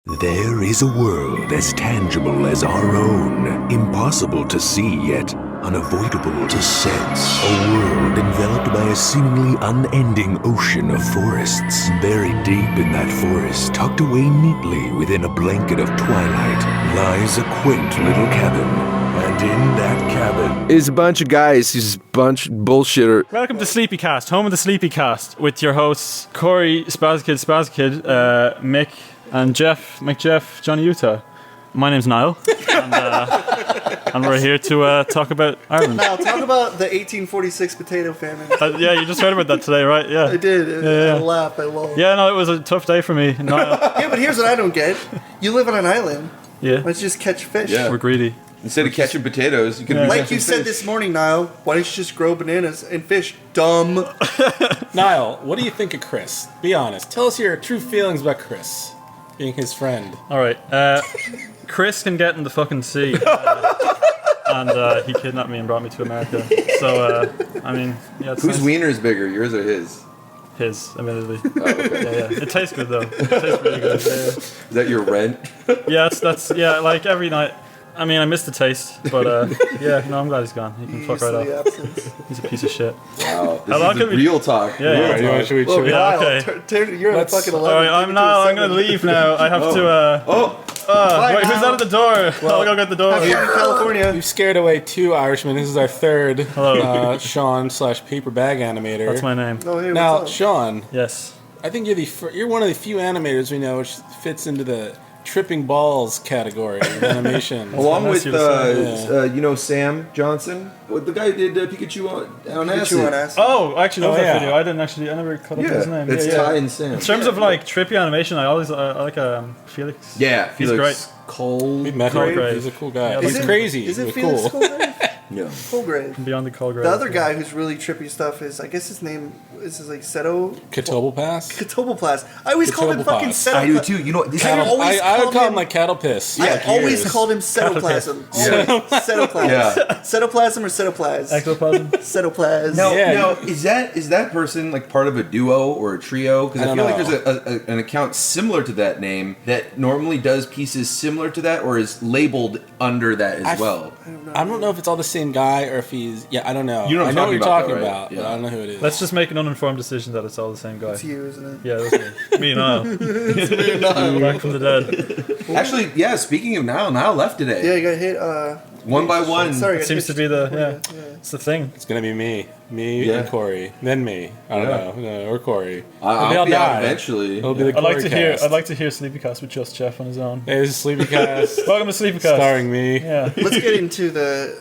There is a world as tangible as our own, impossible to see yet unavoidable to sense. A world enveloped by a seemingly unending ocean of forests. Buried deep in that forest, tucked away neatly within a blanket of twilight, lies a quaint little cabin. And in that cabin is a bunch of guys who's a bunch of bullshitter. Welcome to SleepyCast, home of the SleepyCast, with your hosts Corey, Spazkid, Mick, and Jeff, Johnny Utah. My name's Niall, and we're here to talk about Ireland. Niall, talk about the 1846 potato famine. Yeah, you just heard about that today, right? Yeah, I did. I laughed. I lol. Yeah, no, it was a tough day for me. Yeah, but here's what I don't get. You live on an island. Yeah. Let's just catch fish. Yeah. We're greedy. Instead of catching potatoes, you could be Like catching you said fish. this morning, Niall, why don't you just grow bananas and fish? Dumb. Niall, what do you think of Chris? Be honest. Tell us your true feelings about Chris, being his friend. All right, Chris can get in the fucking sea, and he kidnapped me and brought me to America. So, I mean, yeah. It's Whose nice. wiener is bigger, yours or his? His, admittedly. Oh, okay. Yeah. It tastes good though. It tastes really good. Yeah. Is that your rent? Yeah, that's like every night. I mean, I miss the taste, but yeah, no, I'm glad he's gone. He can fuck right off. Absence. He's a piece of shit. Wow, this How long is the can we- real talk. Yeah, Real talk. Should we, Look, Yeah, Niall, okay. you're Let's- a fucking 11. All right, I'm going to leave now. I have to. Oh, Wait, who's out at the door? I'll go get the door. Have fun in California. We've scared away 2 Irishmen. This is our third. Hello. Sean / PaperBagAnimator. That's my name. Oh, hey, Now, what's up? Sean, Yes. I think you're one of the few animators we know which fits into the tripping balls category of animation. along nice with, of you to Sam Johnson, the guy who did Pikachu on acid. Pikachu on acid. Oh, I actually love Oh, that yeah. video. I never caught up with his name. it's yeah. Ty and Sam. In terms of like trippy animation, I like Felix. Yeah, He's Felix Cole. We met Colgrave. him. He's a cool guy. Yeah, He's is crazy. Is it but Felix cool. Colgrave? No. Colgrave. Beyond the Colgrave. The other guy who's really trippy stuff is, I guess his name is like Seto. Catoblepass? Catoblepass. I always called him fucking Catoblepass. Seto. I do too. You know, this Cattle- is always I would called call him him- like cattle piss. I always years. called him Cetoplasm. Yeah. Cetoplasm. Yeah. Cetoplasm or Cetoplasm? Ectoplasm. Cetoplasm. Now, Yeah. now, is that person like part of a duo or a trio? Because I I feel don't like there's an account similar to that name that normally does pieces similar to that, or is labeled under that as well. I don't know if it's all the same guy or if he's... Yeah, I don't know. You know what I I'm know what you're talking talking about, about, though, but right? I don't know who it is. Let's just make an uninformed decision that it's all the same guy. It's you, isn't it? Yeah, that's me and Niall. Back from the dead. Actually, yeah. Speaking of Niall left today. Yeah, you got hit. One by one. Sorry, It seems to be it's the thing. It's gonna be me Yeah. and Corey, then me. I don't know, no, or Corey. I'll Maybe be out eventually. It'll be the I'd like Corey to hear. cast. I'd like to hear Sleepycast with just Jeff on his own. Hey, this is SleepyCast, Welcome to Sleepycast. starring me. Yeah. Let's get into the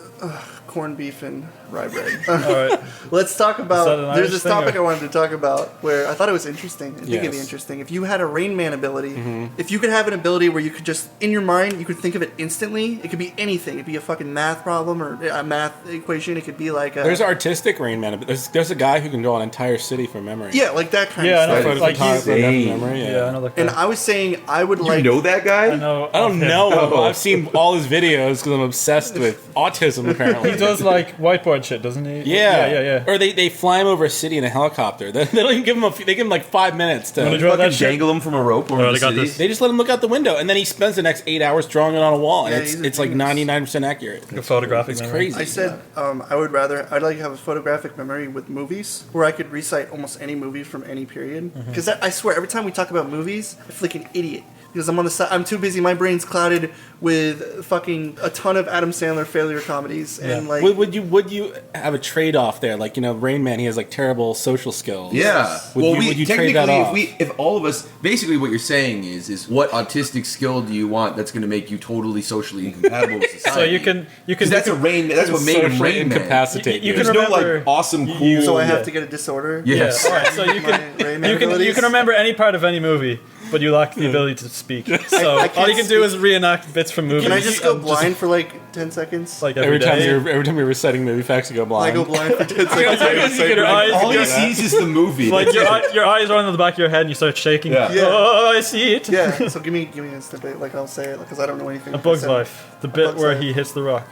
corned beef and rye bread. All right. Let's talk Is that an about. There's Irish this thing, topic or- I wanted to talk about where I thought it was interesting. I think it'd be Yes. interesting if you had a Rain Man ability. Mm-hmm. If you could have an ability where you could just in your mind you could think of it instantly. It could be anything. It'd be a fucking math problem or a math equation. It could be like a. There's artistic Rain Man, but there's a guy who can draw an entire city from memory. yeah, like that kind Yeah, I of know. stuff. Photo Like photographer from insane. memory. Yeah, I know that guy. And I was saying I would You like. know that guy? I know. I don't okay. know him. Oh. I've seen all his videos because I'm obsessed with autism. Apparently, He does like whiteboard shit, doesn't he? Yeah. Or they fly him over a city in a helicopter. They don't even give him they give him like 5 minutes Wanna to. draw Fucking that shit? dangle him from a rope over Oh, the they got city. this. They just let him look out the window, and then he spends the next 8 hours drawing it on a wall, and Yeah, it's he's a it's like genius. 99% accurate. A photographic It's memory. crazy. I said I'd like to have a photographic memory with movies where I could recite almost any movie from any period. Because I swear, every time we talk about movies, I feel like an idiot. Because I'm on the side, I'm too busy. My brain's clouded with fucking a ton of Adam Sandler failure comedies and like. Would you have a trade off there? Like, Rain Man, he has like terrible social skills. Yeah. Would you trade that off? if all of us, basically what you're saying is what autistic skill do you want that's going to make you totally socially incompatible with society? So you can. Because that's a Rain. That's what made him Socially Rain Man. incapacitate You you. can There's no remember- like awesome cool. So I have yeah. to get a disorder. Yes. Yeah. All right. So you My can. Rain Man You abilities? can remember any part of any movie, but you lack the ability to speak. So I can't all you can do speak. is reenact bits from movies. Can I just go and blind for like 10 seconds? like Every time day. you're reciting movie facts, you go I blind. go blind for 10 seconds. Your eyes, All he your, sees is the movie. like your eyes are on the back of your head, and you start shaking. Yeah. Yeah. Oh, I see it. Yeah, so give me a snippet, like I'll say it, because I don't know anything. A Bug's So- Life, the bit Bug's where Life. he hits the rock.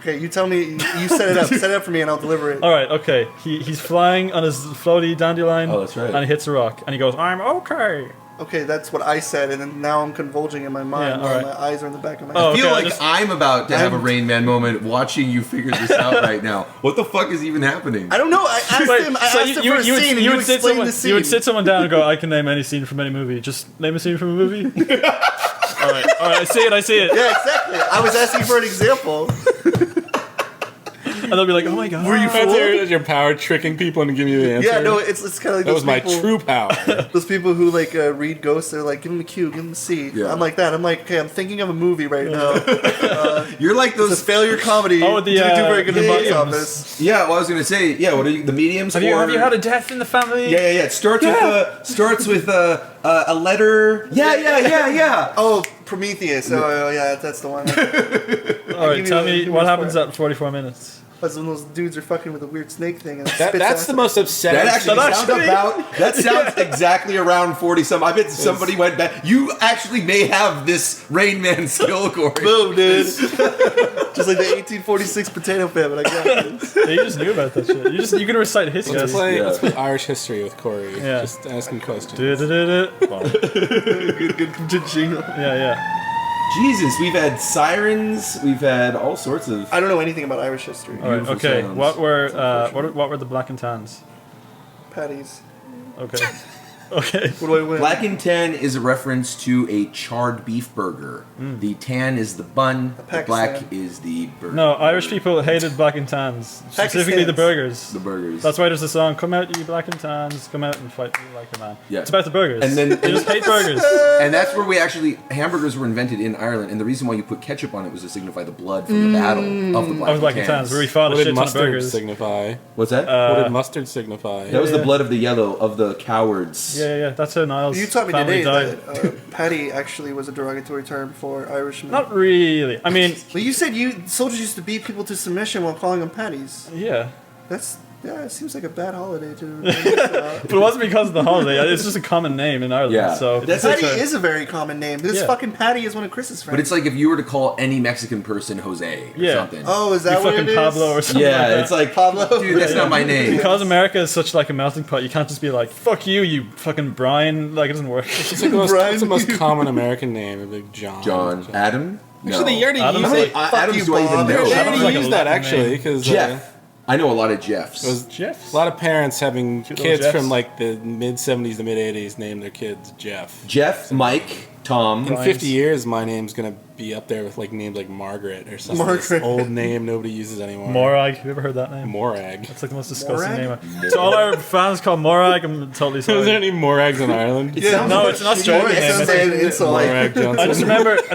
Okay, you tell me, you set it up. Set it up for me and I'll deliver it. All right, okay. He's flying on his floaty dandelion. Oh, that's right. And he hits a rock, and he goes, "I'm okay." okay, that's what I said, and then now I'm convulging in my mind Yeah, while alright. my eyes are in the back of my Oh, head. I feel okay, like just- I'm about to have a Rain Man moment watching you figure this out right now. What the fuck is even happening? I don't know. I asked Wait, him. I so asked him for a scene, and you would sit explained someone, the scene. you would sit someone down and go, I can name any scene from any movie. Just name a scene from a movie. all right, I see it. Yeah, exactly. I was asking for an example. And they'll be like, oh my god. Were you That's your power tricking people into giving you the answer. Yeah, no, it's kind of like that was those my people, true power. Those people who like read ghosts. They're like, give them a Q, give them a C. Yeah. I'm like that. I'm like, okay, I'm thinking of a movie right now. You're like It's a those. failure comedy. Oh, the, didn't do very good in the box mediums. office. Yeah, well, I was gonna say. Yeah, what are you? The mediums. Have you had a death in the family? Yeah. It starts with a letter. Yeah. Oh, Prometheus. Oh, yeah, that's the one. All right, tell me what happens at. at 44 minutes. That's when those dudes are fucking with a weird snake thing. And it That's spits the acid. most upsetting. That actually That sounds actually- about. That sounds exactly around 40 some. I bet somebody went back. You actually may have this Rain Man skill, Corey. Boom, dude. Just like the 1846 potato famine. I got this. Yeah, you just knew about that shit. You can recite his Let's guess. play, Yeah. let's play Irish history with Corey. Yeah. Just asking questions. Yeah, Jingle. yeah. Jesus, we've had sirens. We've had all sorts of. I don't know anything about Irish history. All right, Beautiful okay. sounds. What were the black and tans? Patties. Okay. Okay. What do I win? Black and tan is a reference to a charred beef burger. The tan is the bun. The Pakistan. black is the burger. No, Irish people hated black and tans. Specifically the Pakistans. burgers. The burgers. That's why there's a song, come out you black and tans, come out and fight me like a man. Yeah. It's about the burgers. And then- they just hate burgers. And that's where hamburgers were invented in Ireland. And the reason why you put ketchup on it was to signify the blood from the battle of the I was black and tans, where we fought a What shit did ton of mustard burgers. signify? What's that? What did mustard signify? that was the yeah. blood of the yellow, of the cowards. Yeah, that's how Niall's You taught me family today died. that patty actually was a derogatory term for Irishmen. Not really. I mean, Well, you said soldiers used to beat people to submission while calling them patties. yeah. It seems like a bad holiday to. But it wasn't because of the holiday. It's just a common name in Ireland. Yeah. So That's Patty like a- is a very common name. This Yeah. fucking Patty is one of Chris's friends. But it's like if you were to call any Mexican person Jose or Yeah. something. oh, is you that what fucking it is? Pablo or something. like Yeah, that. it's like, Pablo. dude, that's not my name. Because America is such like a melting pot, you can't just be like, "Fuck you, you fucking Brian." Like it doesn't work. It's like what's the most common American name? Like John. John. Adam? No. Actually, they already Adam's used like- it. Fuck Adams you, do I even Bob. know? They Adam's already like a used that Latin actually name. because Jeff. I know a lot of Jeffs. it was Jeffs. a lot of parents having Cute kids little from Jeffs. like the mid '70s to mid '80s name their kids Jeff. Jeff, Mike, Tom. In Brian's- 50 years, my name's gonna be up there with like names like Margaret or something. This Margaret. old name nobody uses anymore. Morag. Have you ever heard that name? Morag. It's like the most disgusting Morag? name. So all our fans call Morag. I'm totally Is there sorry. any Morags in Ireland? No, it's an Australian It name. sounds I like think. an insult. Morag Johnson.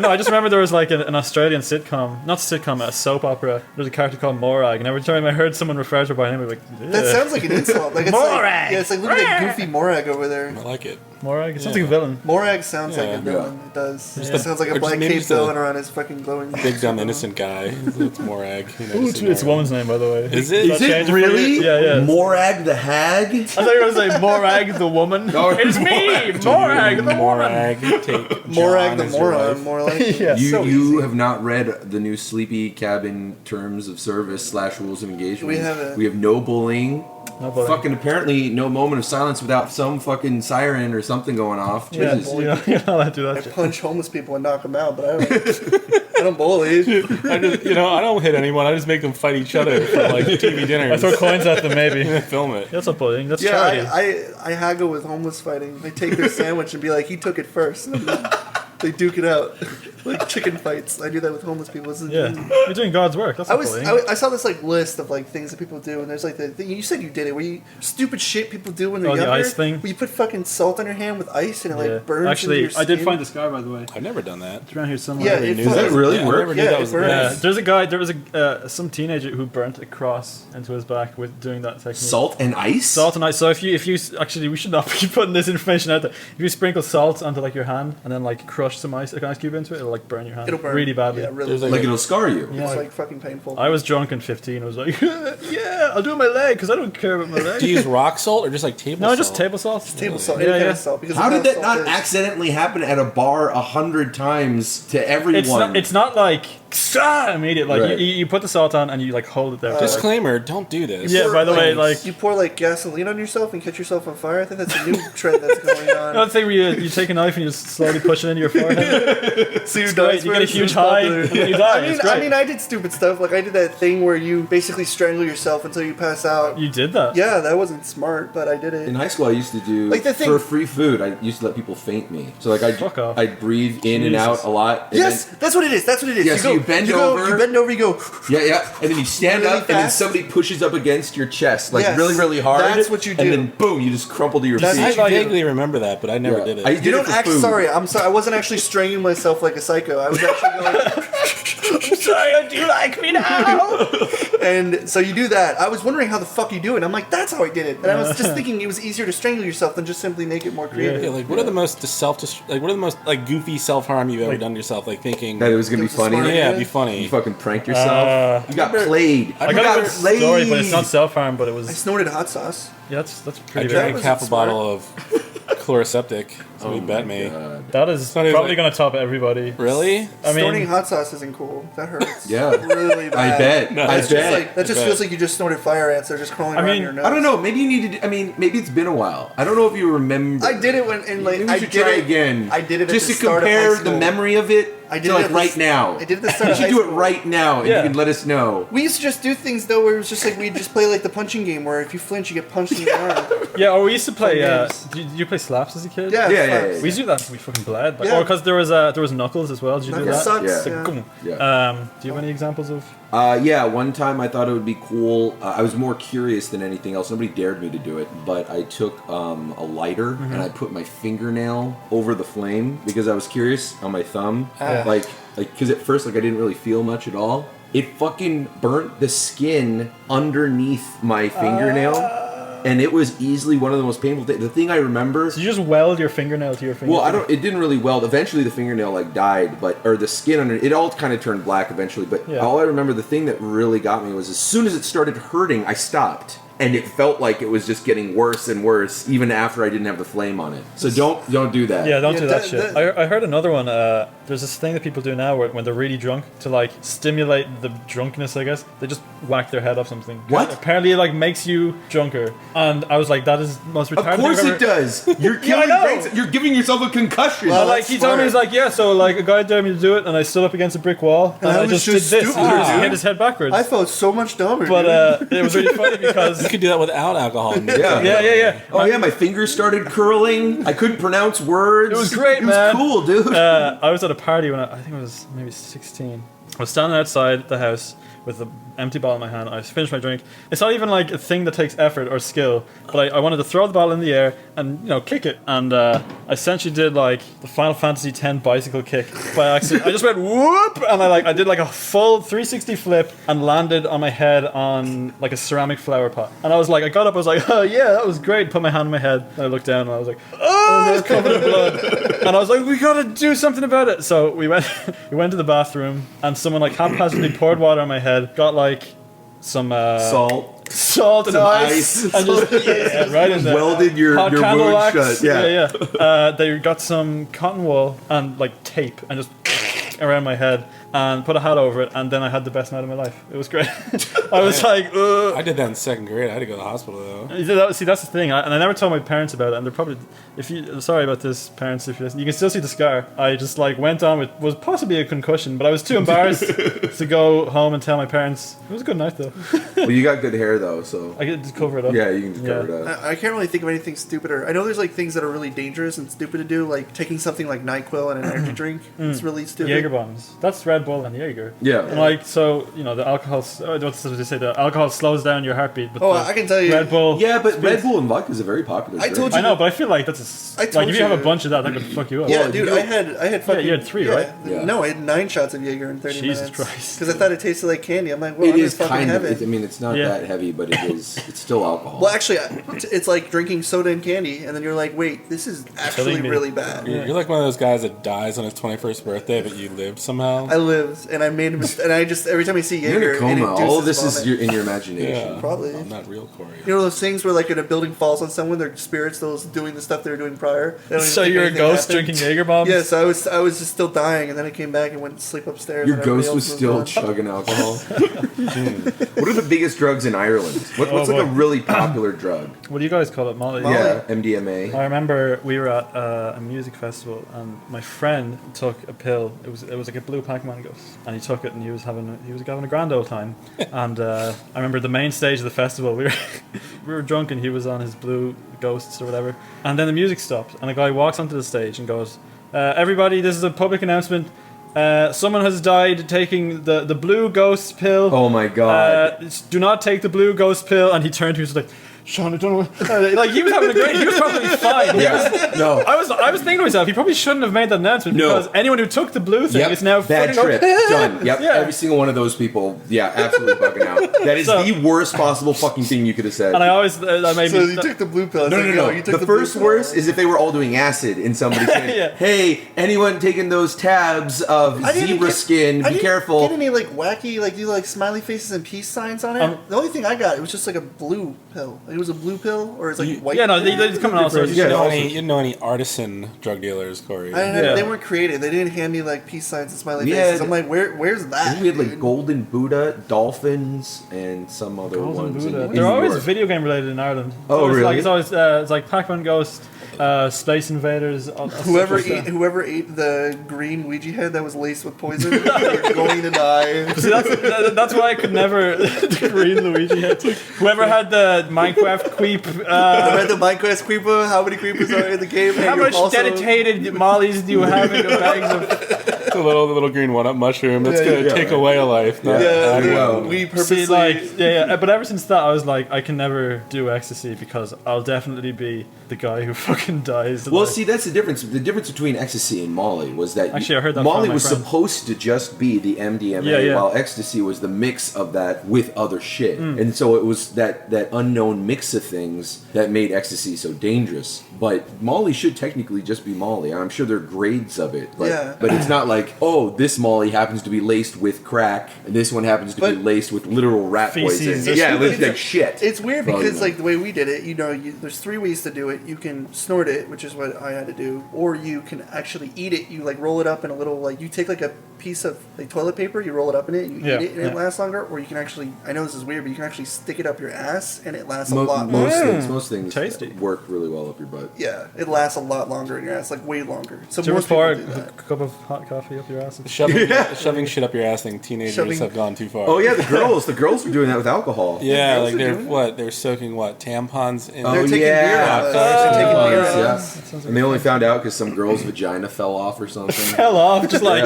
I just remember there was like an Australian sitcom, not sitcom, a soap opera. There's a character called Morag, and every time I heard someone refer to her by name, I'd be like, That "Ugh." sounds like an insult. Like it's Morag! Like, yeah, it's like look at that goofy Morag over there. I like it. Morag. It sounds like a villain. Morag sounds like Yeah. a villain. It does. It a- sounds like or a just black maybe cape just a villain around his fucking glowing. Big dumb innocent guy. It's Morag. You know, Ooh, just it's a woman's name, by the way. Is it? Is it really? Yeah. Morag the Hag? I thought you were going to say Morag the woman. No, It's me, Morag the woman. Morag. Take Morag John the as your moron. wife. More like Yeah. You so you easy. have not read the new Sleepy Cabin Terms of Service / Rules of Engagement. We haven't. We have no bullying. No bullying. Fucking apparently no moment of silence without some fucking siren or something going off. Yeah, Jesus. you're not allowed to do I that shit. punch homeless people and knock them out, but I don't bully. I just, I don't hit anyone. I just make them fight each other for like TV I dinners. throw coins at them, maybe. Film it. That's not bullying. That's Yeah, charity. I haggle with homeless fighting. They take their sandwich and be like, he took it first. And they duke it out. Like chicken fights. I do that with homeless people. This is- Yeah, you're doing God's work. That's not bullying. I saw this like list of like things that people do, and there's like the you said you did it, where you stupid shit people do when they're Oh, the younger. ice thing? Where you put fucking salt on your hand with ice and it Yeah. like burns. Actually, into your I did skin. find the scar, by the way. I've never done that. It's around here somewhere. Yeah, Never it knew fucking- Does it really I work? never knew Yeah, that it was burns. Yeah, bad. there's a guy. There was some teenager who burnt a cross into his back with doing that technique. Salt and ice? Salt and ice. So if you actually, we should not be putting this information out there. If you sprinkle salt onto like your hand and then like crush push some ice, like an ice cube into it, it'll like burn your hand It'll burn really badly. Yeah, really. There's like Like it'll scar you. Yeah. It's like fucking painful. I was drunk in 15. I was like, yeah, I'll do it with my leg because I don't care about my leg. Do you use rock salt or just like table salt? No, just table salt. Table salt, Yeah, any kind yeah. of salt. Because How of did that salt not is. accidentally happen at a bar 100 times to everyone? It's not like immediate. Like Right. you put the salt on and you like hold it there. Disclaimer: don't do this. Yeah, by the way, like You pour like gasoline on yourself and catch yourself on fire. I think that's a new trend that's going on. another thing where you take a knife and you just slowly push it into your forehead. See who Great, you get a huge high and then you die. It's great. I did stupid stuff. Like I did that thing where you basically strangle yourself until you pass out. You did that. Yeah, that wasn't smart, but I did it. In high school, I used to do Like the thing- for free food. I used to let people faint me. So like Fuck off. I'd breathe in and Jesus. out a lot. And Yes, then- that's what it is. That's what it is. Yeah, so you bend over. You bend over. You go. yeah, and then you stand Really up, and then fast? somebody pushes up against your chest, like Yes, really, really hard. that's what you do. And then boom, you just crumple to your That's feet. I like- vaguely remember that, but I never Yeah. did it. I You did it don't for act food. sorry. I'm sorry. I wasn't actually strangling myself like a psycho. I was actually going. Sorry, do you like me now? And so you do that. I was wondering how the fuck you do it. I'm like, that's how I did it. And I was just thinking it was easier to strangle yourself than just simply make it more creative. Yeah, like what are the most what are the most like goofy self harm you've ever done to yourself? Like thinking, That it was gonna be It was a funny. smart- yeah, it'd be You funny. fucking pranked yourself. You got played. I You got a got good played. story, but it's not self-harm, but it I was... snorted hot sauce. Yeah, that's I pretty drank big. half a smart. bottle of chloroseptic. Somebody bet me. That is not even probably like- going to top everybody. Really? I Snorting mean, hot sauce isn't cool. That hurts. Yeah. Really bad. I bet. I That's just bet. like that just feels like you just snorted fire ants. They're just crawling around mean, your nose. I don't know. Maybe you need to. I mean, maybe it's been a while. I don't know if you remember. I did it when in like Maybe we I should did try it again. I did it just at the to start of high compare school. the memory of it. I did to it like at the right s- now. I did it at the start You of should high do it school. right now, and Yeah. you can let us know. We used to just do things though where it was just like we'd just play like the punching game where if you flinch you get punched in the arm. yeah, or we used to play... Fun games. did you play slaps as a kid? Yeah, Yeah, it's yeah, fun. yeah. We used to do that until we fucking bled. Like, Yeah. Or because there was Knuckles as well. Did you do Knuckles that? sucks. Yeah. It's like, Yeah. boom. Yeah. Do you have any examples of... Yeah, one time I thought it would be cool. I was more curious than anything else. Nobody dared me to do it, but I took a lighter and I put my fingernail over the flame because I was curious on my thumb. Ah. Like, because at first, like, I didn't really feel much at all. It fucking burnt the skin underneath my fingernail, and it was easily one of the most painful things. The thing I remember. So you just weld your fingernail to your finger? Well, I don't. It didn't really weld. Eventually, the fingernail like died, or the skin under it all kind of turned black eventually. But Yeah. all I remember, the thing that really got me was as soon as it started hurting, I stopped, and it felt like it was just getting worse and worse, even after I didn't have the flame on it. So don't do that. Yeah, don't Yeah, do that, that- shit. that- I heard another one. There's this thing that people do now where, when they're really drunk, to like stimulate the drunkenness, I guess, they just whack their head off something. What? Apparently it like makes you drunker. And I was like, that is the most retarded Of course thing it I've ever- does. You're Yeah, I killing know. brains. You're giving yourself a concussion. Well, Like that's he told me, smart. he's like, yeah, so like a guy dared me to do it, and I stood up against a brick wall, and I I was just just did this. stupid, And he dude. hit his head backwards. I felt so much dumber. But dude. it was really funny because You could do that without alcohol. yeah. yeah. Oh yeah, my fingers started curling. I couldn't pronounce words. It was great, It was man. cool, dude. I was at a party when I think I was maybe 16. I was standing outside the house with an empty bottle in my hand. I finished my drink. It's not even like a thing that takes effort or skill, but I wanted to throw the bottle in the air and kick it. And I essentially did like the Final Fantasy X bicycle kick by accident. I just went whoop, and I did like a full 360 flip and landed on my head on like a ceramic flower pot. And I was like, I got up, I was like, oh yeah, that was great. Put my hand on my head. And I looked down and I was like, oh, it's covered in blood. And I was like, we gotta do something about it. So we went to the bathroom, and someone like haphazardly poured water on my head, got like some salt and Some ice, ice. and just right in there. Welded your Hot wound candle wax. shut. Yeah. They got some cotton wool and like tape and just around my head and put a hat over it, and then I had the best night of my life. It was great. I was like, ugh. I did that in second grade. I had to go to the hospital though. See, that's the thing, and I never told my parents about it. And they're probably, sorry about this, parents, if you listen, you can still see the scar. I just like went on with was possibly a concussion, but I was too embarrassed to go home and tell my parents. It was a good night though. Well, you got good hair though, so I could just cover it up. yeah, you can just cover it up. I can't really think of anything stupider. I know there's like things that are really dangerous and stupid to do, like taking something like NyQuil and an energy drink. It's really stupid. Jaeger bombs. That's Red Red Bull and Jaeger. Yeah. And like, so, you know, the alcohol, what's they say, the alcohol slows down your heartbeat. But I can tell you. Red Bull. Yeah, but Red Bull and vodka is a very popular I drink. told you. I know, but I feel like that's I like told if you have a you. bunch of that could fuck you up. Yeah, Well, dude, you- I had fucking. you had 3, right? Yeah. No, I had 9 shots of Jaeger in 30 Jesus minutes. Christ. Because I thought it tasted like candy. I'm like, well, It I'm is just fucking kind of. heaven. I mean, it's not Yeah. that heavy, but it's still alcohol. Well, actually, it's like drinking soda and candy, and then you're like, wait, this is actually Killing me. really bad. You're like one of those guys that dies on his 21st birthday, but you lived somehow. I lived, and I made a mistake, and I just, every time I see You're Jaeger, in a coma. it All of induces this is vomit. in your imagination. Yeah, Probably. I'm not real, Corey. You know those things where like when a building falls on someone, their spirit's still doing the stuff they were doing prior. They don't even So think you're a anything ghost happened. drinking Jaeger bombs? Yeah, so I was just still dying, and then I came back and went to sleep upstairs. Your and everybody ghost was else still moved on. chugging alcohol. What are the biggest drugs in Ireland? What's Oh, like a boy. really popular drug? What do you guys call it? Molly? Molly. Yeah, MDMA. I remember we were at a music festival and my friend took a pill. It was like a blue Pac-Man ghost, and he took it and he was having a grand old time. And I remember the main stage of the festival. We were drunk and he was on his blue ghosts or whatever. And then the music stopped and a guy walks onto the stage and goes, "Everybody, this is a public announcement. Someone has died taking the blue ghost pill. Oh my god. Do not take the blue ghost pill." And he turned to me and was like, "Sean, I don't know." Like he was having a great. He was probably fine. Yeah. No. I was thinking to myself, he probably shouldn't have made that announcement No. because anyone who took the blue thing Yep. is now bad fucking trip. Done. Yep. Yeah. Every single one of those people. Yeah, absolutely bugging out. That is So- the worst possible fucking thing you could have said. And I always I made So me. you took the blue pill. I was No, like, no, yo, no. you took The blue first pill. worst is if they were all doing acid and somebody saying, Yeah. "Hey, anyone taking those tabs of I didn't zebra get- skin? I Be didn't careful." Get any like wacky like do like smiley faces and peace signs on it? The only thing I got it was just like a blue pill. Like, it was a blue pill or it's like white. Yeah, no, they come in all sorts of You shit. didn't know any artisan drug dealers, Corey. I didn't have, Yeah. They weren't creative. They didn't hand me like peace signs and smiley Yeah, faces. I'm like, where's that? We had like dude? Golden Buddha, dolphins, and some other ones. Buddha. In They're New always York. video game related in Ireland. It's Oh, always really? Like, it's like Pac-Man Ghost, Space Invaders. all Whoever sorts of stuff. whoever ate the green Ouija head that was laced with poison, you're going to die. See, that's why I could never the green Luigi head. Whoever had the Minecraft Queep. I read the Minecraft creeper. How many creepers are in the game? How And you're much also- dedicated mollies do you have in your bags of? The little green one-up mushroom that's Yeah, gonna yeah, take right. away a life. not Yeah, add dude, one. we purposely See, like, yeah, but ever since that, I was like, I can never do ecstasy because I'll definitely be the guy who fucking dies. Well, Like, see, that's the difference. The difference between ecstasy and Molly was that Actually, I heard that Molly from my was friend. supposed to just be the MDMA, Yeah, yeah. while ecstasy was the mix of that with other shit. Mm. And so it was that unknown mix of things that made ecstasy so dangerous. But Molly should technically just be Molly. I'm sure there are grades of it, but Yeah. but it's not like, oh, this Molly happens to be laced with crack, and this one happens to be But- laced with literal rat Feces. poison. Yeah, like shit. It's weird For all you because know. like the way we did it, there's 3 ways to do it. You can snort it, which is what I had to do, or you can actually eat it. You like roll it up in a little like you take like a piece of like toilet paper, you roll it up in it, you Yeah, eat it, and it yeah. lasts longer. Or you can actually, I know this is weird, but you can actually stick it up your ass, and it lasts a Mo- lot most longer. most things Tasty. work really well up your butt. Yeah, it lasts a lot longer in your ass, like way longer. So do you ever most people pour do a that. cup of hot coffee up your ass? Shoving shit up your ass thing. Teenagers Shoving- have gone too far. Oh yeah, the girls were doing that with alcohol. Yeah, girls like are they're doing what? They're soaking what? Tampons in. They're Oh, taking yeah. beer out. They're They're taking beer tampons, out. yeah. And they only found out because some girl's vagina fell off or something. Fell off, just like,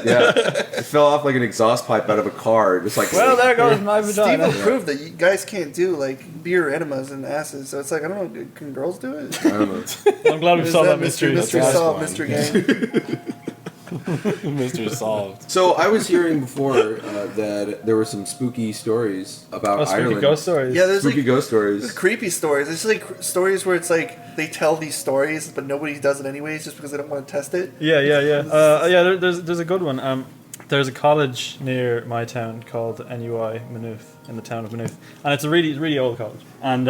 yeah, it fell off like an exhaust pipe out of a car. Just like well, there goes my Steve vagina. proved that you guys can't do like beer enemas and asses. So it's like I don't know, can girls do it? I don't know. I'm glad we Is solved that that mystery. Mystery That's solved, one. mystery gang. Mr. Solved. So I was hearing before that there were some spooky stories about Oh, spooky Ireland. ghost stories. Yeah, there's Spooky like ghost stories. creepy stories. It's like stories where it's like they tell these stories, but nobody does it anyways, just because they don't want to test it. Yeah. There's a good one. There's a college near my town called NUI Maynooth, in the town of Maynooth, and it's a really old college. And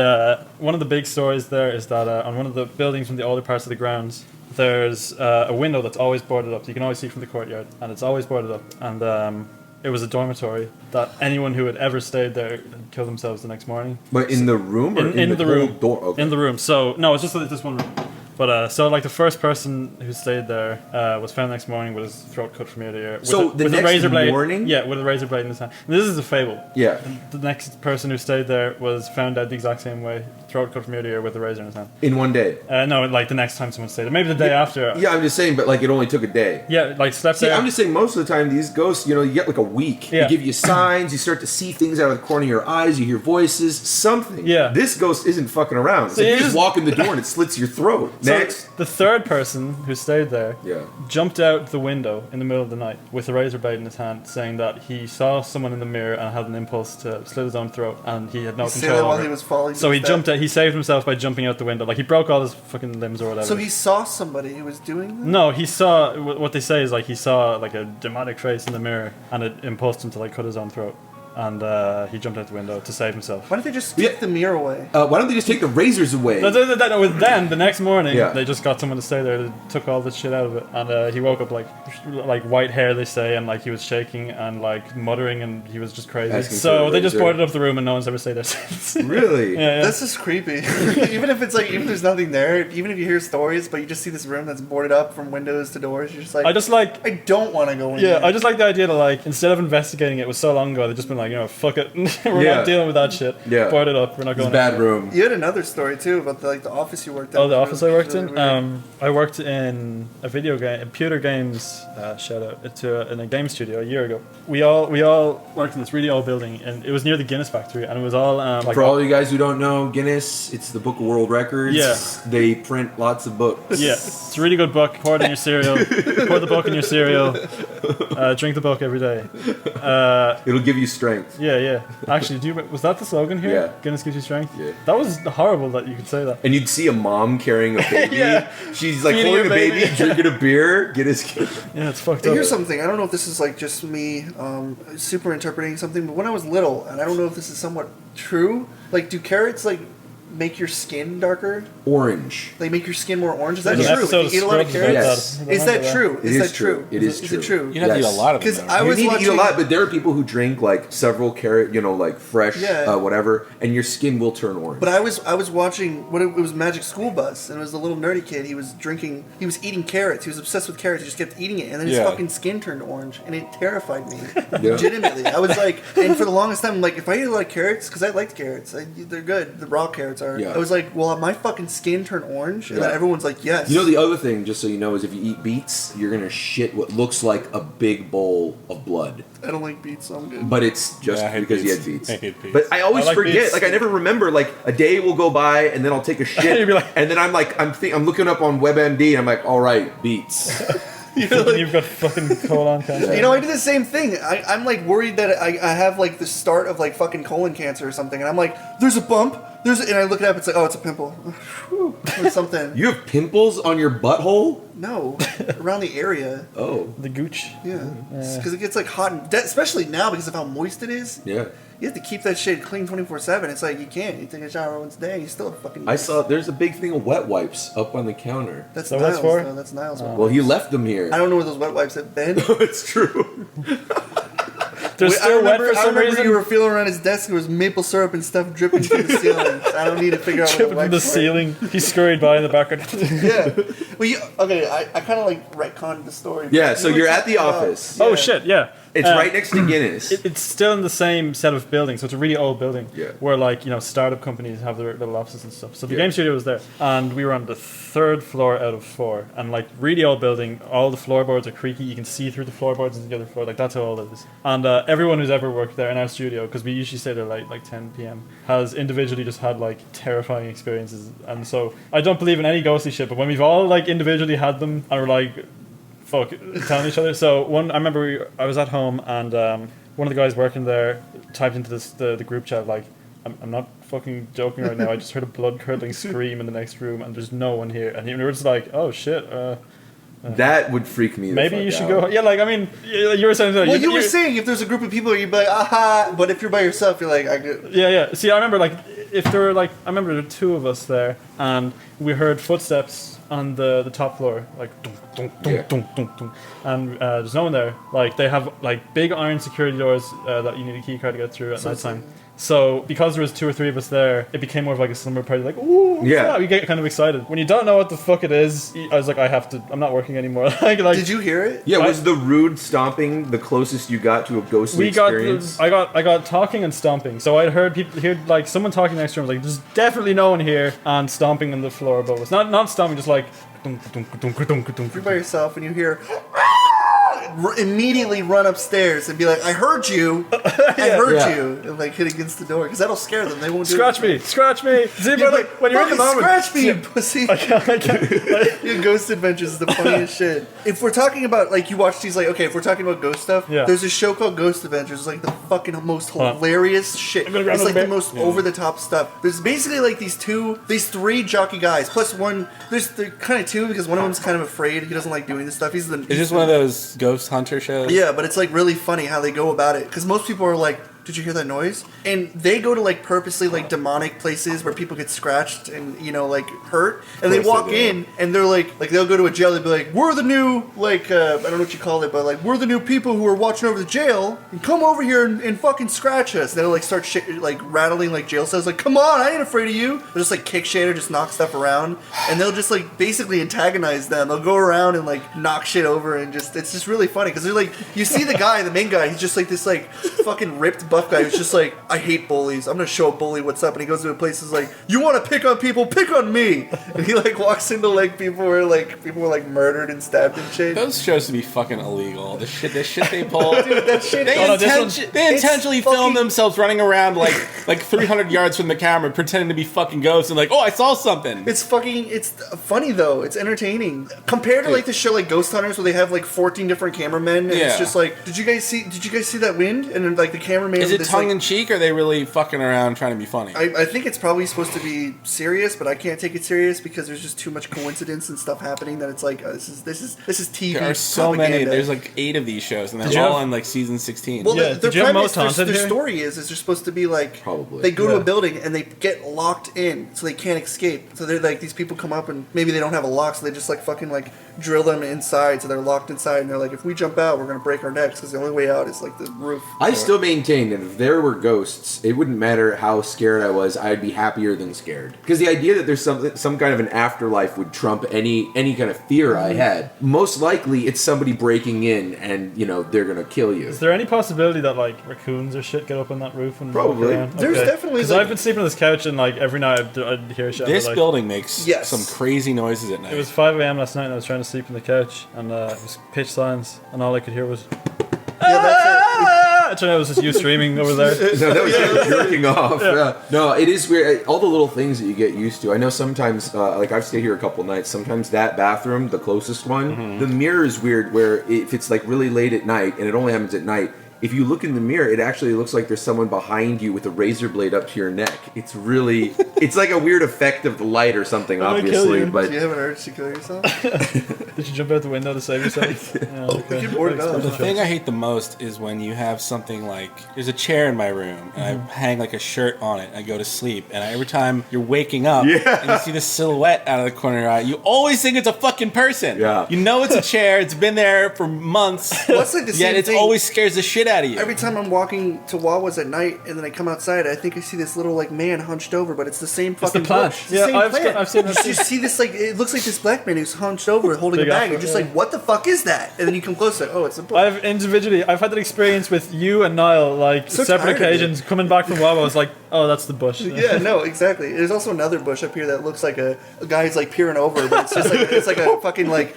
one of the big stories there is that on one of the buildings from the older parts of the grounds, there's a window that's always boarded up. You can always see from the courtyard, and it's always boarded up. And it was a dormitory that anyone who had ever stayed there had killed themselves the next morning. But in the room or In the whole room. door? Okay. In the room. So no, it's just this one room. But so like the first person who stayed there was found the next morning with his throat cut from ear to ear. So the with next a razor blade, morning? yeah, with a razor blade in his hand. And this is a fable. Yeah. The next person who stayed there was found dead the exact same way, throat cut from ear to ear with a razor in his hand. In one day. No, like the next time someone stayed there, maybe the day after. Yeah, I'm just saying, but like it only took a day. Yeah, like slept See, there. I'm just saying most of the time these ghosts, you get like a week. Yeah. They give you signs, you start to see things out of the corner of your eyes, you hear voices, something. Yeah. This ghost isn't fucking around. It's So like you you just just- walk in the door and it slits your throat. So Next. the third person who stayed there Yeah. jumped out the window in the middle of the night with a razor blade in his hand, saying that he saw someone in the mirror and had an impulse to slit his own throat, and he had no Say that control while over he it. was falling. So to he his jumped death. out. He saved himself by jumping out the window. Like he broke all his fucking limbs or whatever. So he saw somebody who was doing that? No, he saw what they say is like he saw like a demonic face in the mirror, and it impulsed him to like cut his own throat, and he jumped out the window to save himself. Why don't they just take the mirror away? Why don't they just take the razors away? Then the next morning, Yeah. they just got someone to stay there. They took all this shit out of it, and he woke up like white hair, they say, and like he was shaking and like muttering, and he was just crazy. Asking for So a they just razor. boarded up the room, and no one's ever stayed there since. Really? Yeah. That's just creepy. Even if it's like, even if there's nothing there, even if you hear stories, but you just see this room that's boarded up from windows to doors, you're just like, I don't want to go in Yeah, there. I just like the idea that like instead of investigating it was so long ago, they've just been like, fuck it, we're Yeah. not dealing with that shit. Yeah. Board it up. We're not It's going. a bad anywhere. room. You had another story too about the office you worked at. Oh, the office I worked in. Really weird. I worked in a video game, computer games. Shout out in a game studio a year ago. We all worked in this really old building, and it was near the Guinness factory, and it was all like For all you guys who don't know, Guinness, it's the Book of World Records. Yeah. They print lots of books. Yeah, it's a really good book. Pour it in your cereal. Pour the book in your cereal. Drink the book every day. It'll give you strength. Yeah. Actually, was that the slogan here? Yeah. Guinness gives you strength. Yeah. That was horrible that you could say that. And you'd see a mom carrying a baby. Yeah. She's like Feeding holding a her baby, baby. drinking a beer. Guinness. Yeah, it's fucked Hey, up. here's something. I don't know if this is like just me super interpreting something, but when I was little, and I don't know if this is somewhat true, like do carrots like make your skin darker? Orange. They make your skin more orange? Is that There's an true? episode If you eat a lot of Scrubs about carrots? that. Is that true? It is true. It is Is true. it true? You'd have to eat a lot of them. Because though. I You was need watching. to eat a lot, but there are people who drink like several carrot, like fresh, Yeah. whatever, and your skin will turn orange. But I was watching it was Magic School Bus, and it was the little nerdy kid. He was eating carrots. He was obsessed with carrots. He just kept eating it, and then his Yeah. fucking skin turned orange, and it terrified me. Legitimately, I was like, and for the longest time, like if I eat a lot of carrots, because I liked carrots, they're good. The raw carrots are. Yeah. I was like, well, my fucking skin turn orange, and Yeah. then everyone's like, yes. You know, the other thing, just so you know, is if you eat beets, you're gonna shit what looks like a big bowl of blood. I don't like beets, so I'm good. But it's just Yeah, I hate because you beets. had beets. I hate beets. But I always I like forget. beets. Like I never remember. Like a day will go by, and then I'll take a shit, You'll be like- and then I'm like, I'm looking up on WebMD, and I'm like, all right, beets. You've got fucking colon cancer. You know, I do the same thing. I'm like worried that I have like the start of like fucking colon cancer or something, and I'm like, there's a bump, and I look it up, it's like, oh, it's a pimple, or something. You have pimples on your butthole? No, around the area. Oh, The gooch. Yeah, because it gets like hot, especially now because of how moist it is. yeah. You have to keep that shit clean 24/7. It's like you can't. You take a shower once a day, you still have fucking. I saw there's a big thing of wet wipes up on the counter. That's So Niles. what's for? Though. That's Niles. wet Well, he wipes. left them here. I don't know where those wet wipes have been. It's true. They're still wet for I some remember reason. you were feeling around his desk. There was maple syrup and stuff dripping from the ceiling. I don't need to figure out Tripping what from the ceiling. He scurried by in the background. Yeah. Well, I kind of like retconned the story. Yeah, so You were you're at the talking about- office. Oh shit! Yeah. It's right next to Guinness. It's still in the same set of buildings, so it's a really old building. Yeah. Where like startup companies have their little offices and stuff. So the Yeah. game studio was there, and we were on the third floor out of 4, and like really old building. All the floorboards are creaky. You can see through the floorboards into the other floor. Like that's how old it is. And everyone who's ever worked there in our studio, because we usually stay there like 10 p.m., has individually just had like terrifying experiences. And so I don't believe in any ghostly shit, but when we've all like individually had them, and we're like, fuck, telling each other. So I remember I was at home, and one of the guys working there typed into the group chat like, I'm not fucking joking right now. I just heard a blood curdling scream in the next room, and there's no one here. And we were just like, oh shit. That would freak me. Maybe you should go. Yeah, like I mean, you were saying that. Well, you were saying if there's a group of people, you'd be like, aha. But if you're by yourself, you're like, I could. Yeah. See, I remember like if there were like I remember there were 2 of us there, and we heard footsteps on the top floor, like dunk, dunk, dunk, Yeah. dunk, dunk, dunk, and there's no one there. Like they have like big iron security doors that you need a key card to get through at night time. So because there was 2 or 3 of us there, it became more of like a slumber party. Like, ooh, what's that? We get kind of excited. When you don't know what the fuck it is, I was like, I'm not working anymore. like, Did you hear it? Yeah, was the rude stomping the closest you got to a ghostly experience? I got talking and stomping. So I heard like someone talking next to him, like, there's definitely no one here, and stomping on the floor above us. Not stomping, just like. You're by yourself and you hear. Immediately run upstairs and be like, I heard you. I heard you. And like hit against the door. Because that'll scare them. They won't do it. Scratch me. See, but like, when you're in the moment. Scratch me, pussy. I can't. Your Ghost Adventures is the funniest shit. If we're talking about, like, you watch these, like, okay, if we're talking about ghost stuff, there's a show called Ghost Adventures. It's like the fucking most hilarious shit. It's like the most over the top stuff. There's basically like these 3 jockey guys, plus one. There's kind of 2 because one of them's kind of afraid. He doesn't like doing this stuff. It's just one of those ghost hunter shows. Yeah, but it's like really funny how they go about it because most people are like, did you hear that noise? And they go to like purposely like demonic places where people get scratched and, you know, like hurt. And they walk in and they're like they'll go to a jail. They'll be like, we're the new, like, I don't know what you call it, but like, we're the new people who are watching over the jail and come over here and fucking scratch us. And they'll like start like rattling like jail cells. Like, come on, I ain't afraid of you. They'll just like kick shit or just knock stuff around. And they'll just like basically antagonize them. They'll go around and like knock shit over and just, it's just really funny because they're like, you see the guy, the main guy, he's just like this like fucking ripped buff guy who's just like, I hate bullies. I'm gonna show a bully what's up. And he goes to a place that's like, you want to pick on people? Pick on me. And he like walks into like people were like murdered and stabbed and shit. Those shows to be fucking illegal. The shit they pull. Dude, that shit. They intentionally film themselves running around like 300 yards from the camera, pretending to be fucking ghosts, and like, oh, I saw something. It's funny though. It's entertaining compared to like the show like Ghost Hunters where they have like 14 different cameramen. And it's just like, did you guys see that wind? And then like the cameraman. Is it tongue in cheek, or are they really fucking around trying to be funny? I think it's probably supposed to be serious, but I can't take it serious because there's just too much coincidence and stuff happening that it's like this is TV. There are so many. There's like 8 of these shows, and they're all on like season 16. Well, their premise, their story is they're supposed to be like they go to a building and they get locked in, so they can't escape. So they're like, these people come up and maybe they don't have a lock, so they just like fucking like drill them inside, so they're locked inside, and they're like, if we jump out, we're gonna break our necks because the only way out is like the roof. I still maintain that if there were ghosts, it wouldn't matter how scared I was. I'd be happier than scared, because the idea that there's some kind of an afterlife would trump any kind of fear I had. Most likely, it's somebody breaking in, and you know they're gonna kill you. Is there any possibility that like raccoons or shit get up on that roof and probably? Walk around? There's definitely because I've been sleeping on this couch and like every night I'd hear shit. This like, building makes some crazy noises at night. It was 5 a.m. last night and I was trying to sleep on the couch and it was pitch silence and all I could hear was. Yeah, that's it. I thought it was just you screaming over there. No, that was you jerking off. Yeah. No, it is weird. All the little things that you get used to. I know sometimes, like I've stayed here a couple nights, sometimes that bathroom, the closest one, the mirror is weird where if it's like really late at night, and it only happens at night, if you look in the mirror, it actually looks like there's someone behind you with a razor blade up to your neck. It's really, it's like a weird effect of the light or something, obviously. But do you have an urge to kill yourself? Did you jump out the window to save yourself? The thing I hate the most is when you have something like, there's a chair in my room, and I hang like a shirt on it, and I go to sleep, and every time you're waking up, and you see the silhouette out of the corner of your eye, you always think it's a fucking person. Yeah. You know it's a chair, it's been there for months, well, it's like the same yet it always scares the shit out of you. Every time I'm walking to Wawa's at night and then I come outside, I think I see this little like man hunched over, but it's the same fucking plant. bush. It's the same plant. I've seen that. You see this like, it looks like this black man who's hunched over holding a bag. You're just like, what the fuck is that? And then you come close, like, oh, it's a bush. I've had that experience with you and Niall, like separate occasions, coming back from Wawa. I was like, oh, that's the bush. Yeah, no, exactly. There's also another bush up here that looks like a guy's like peering over, but it's just like it's like a fucking like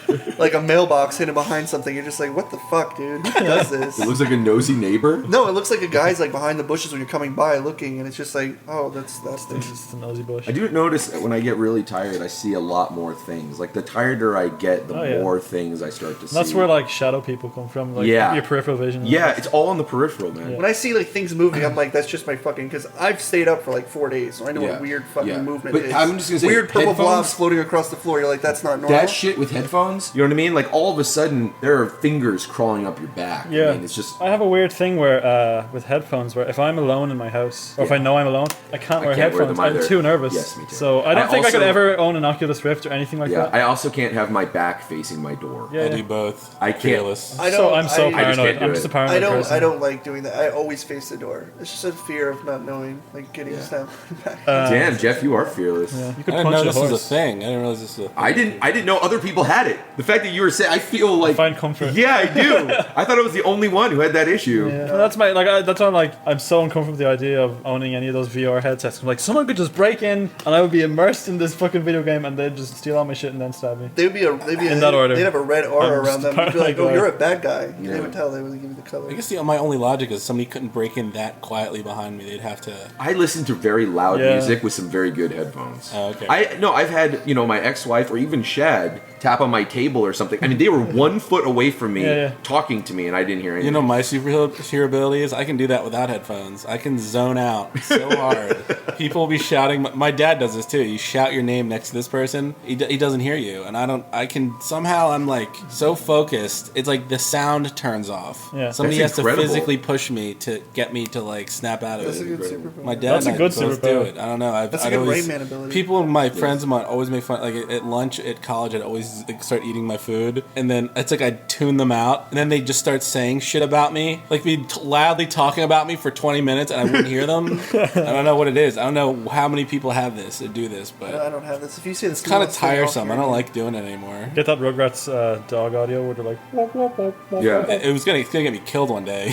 a mailbox hidden behind something. You're just like, what the fuck, dude? Who does this? it looks like a nosy neighbor. No, it looks like a guy's like behind the bushes when you're coming by looking, and it's just like, oh, that's Just a nosy bush. I do notice that when I get really tired, I see a lot more things. Like the tireder I get, the more things I start to see. That's where like shadow people come from, like your peripheral vision. Yeah, it's all on the peripheral, man. Yeah. When I see like things moving, I'm like, that's just my fucking, because I've stayed up for like 4 days, so I know what weird fucking movement but is. I'm just gonna say, weird purple headphones, blobs floating across the floor. You're like, that's not normal. That shit with headphones, you know what I mean? Like all of a sudden, there are fingers crawling up your back. Yeah, I mean, it's just. I have a weird thing where with headphones, where if I'm alone in my house, or if I know I'm alone, I can't wear can't wear headphones. them either. I'm too nervous. Yes, me too. So I don't think I could also- ever own an Oculus Rift or anything like Yeah, that. I also can't have my back facing my door. Yeah, I yeah. do both. I can't. Fearless. I don't. I'm so I just paranoid. can't do I'm it. just a paranoid person. I don't like doing that. I always face the door. It's just a fear of not knowing, like getting snapped back. Damn, Jeff, you are fearless. You I could didn't punch know a this was a horse. thing. I didn't realize this was a thing. I didn't know other people had it. The fact that you were saying, I feel like Find comfort. Yeah, I do. I thought I was the only one who had that issue. Yeah. Well, that's my that's why I'm so uncomfortable with the idea of owning any of those VR headsets. I'm like, someone could just break in and I would be immersed in this fucking video game and they'd just steal all my shit and then stab me. They'd be In that order. They'd have a red aura I'm around them. just You'd be like, "Oh, paranoid. you're a bad guy." Yeah. They would tell. They would give you the color. I guess my only logic is somebody couldn't break in that quietly behind me. They'd have to. I listen to very loud Yeah. music with some very good headphones. Oh, okay. I've had, my ex-wife or even Shad tap on my table or something. I mean, they were 1 foot away from me Yeah. talking to me and I didn't hear anything. You know, my superhero ability is I can do that without headphones. I can zone out so hard. People will be shouting. My dad does this too. You shout your name next to this person, he doesn't hear you, and I'm like so focused. It's like the sound turns off. Yeah. Somebody That's has incredible. to physically push me to get me to like snap out of That's a it. good superpower. My dad That's a and I good both superpower. do it. I don't know. That's a I'd good always, Rain Man ability. People, my friends of mine, always make fun. Like at lunch at college, I'd always like, start eating my food, and then it's like I'd tune them out, and then they just start saying shit about me, like be loudly talking about me for 20 minutes, and I wouldn't hear them. I don't know what it is. I don't know how many people have this or do this, but I don't have this. If you say this, it's kind of tiresome. I don't like doing it anymore. Get that Rugrats dog audio where they're like, wop, wop, wop, wop, Yeah. wop. It's gonna get me killed one day.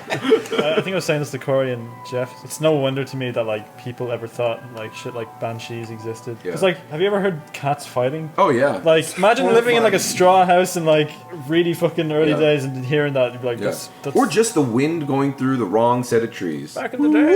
I think I was saying this to Corey and Jeff. It's no wonder to me that like people ever thought like shit like banshees existed. Yeah. Because like, have you ever heard cats fighting? Oh, yeah. Like, imagine living in like a horrifying. straw house in like really fucking early Yeah. days and hearing that, you'd be like, Yeah. that's Or just the wind going through the wrong set of trees back in the day.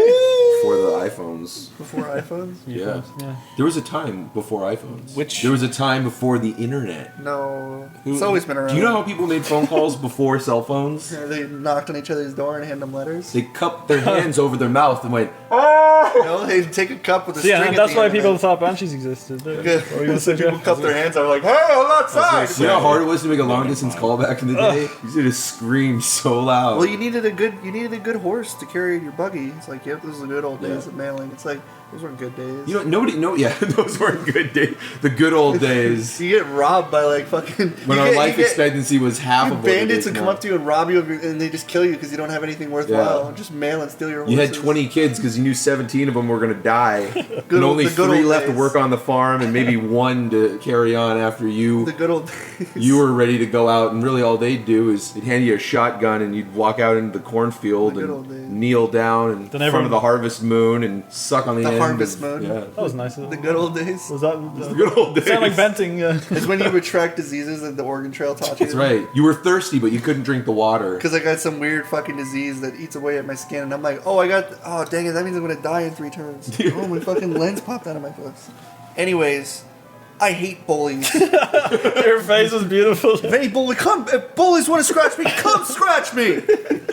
for the iPhones. before iPhones. Yeah. Yeah. There was a time before iPhones. Which- There was a time before the internet. No, it's always been around. Do you know how people made phone calls before cell phones? Yeah, they knocked on each other's door and handed them letters? They cupped their hands over their mouth and went, No, they'd take a cup with a Yeah, string. and at that's the why end of people it. thought banshees existed. What were you gonna say, People Jeff? cup their hands over like, "Hey, I'm outside." you know how hard it was to make a long distance call back in the day? You used to just scream so loud. Well, you needed a good horse to carry your buggy. It's like, yep, those are the good old days of mailing. It's like those weren't good days. Those weren't good days. The good old days You get robbed by like fucking when you our get- life you get- expectancy was half of what it bandits is would now. come up to you and rob you of your, and they just kill you because you don't have anything worthwhile. Yeah. Just mail and steal your You horses. had 20 kids because you knew 17 of them were going to die, and old- only the good 3 old left to days. work on the farm, and maybe 1 to carry on after you. The good old days. You were ready to go out, and really all they'd do is they'd hand you a shotgun, and you'd walk out into the cornfield The good old days. and kneel down in Then front everyone- of the harvest moon and suck on the end. harvest of- moon. Yeah. That was nice. The good old days. Was that The good old days. sound like venting? It's when you retract diseases that the Oregon Trail taught you. That's right. You were thirsty, but you couldn't drink the water. Because I got some weird fucking disease that eats away at my skin, and I'm like, oh dang it, that means I'm gonna die in 3 turns. Oh, my fucking lens popped out of my face. Anyways, I hate bullies. Your face was beautiful. If any if bullies want to scratch me, come scratch me!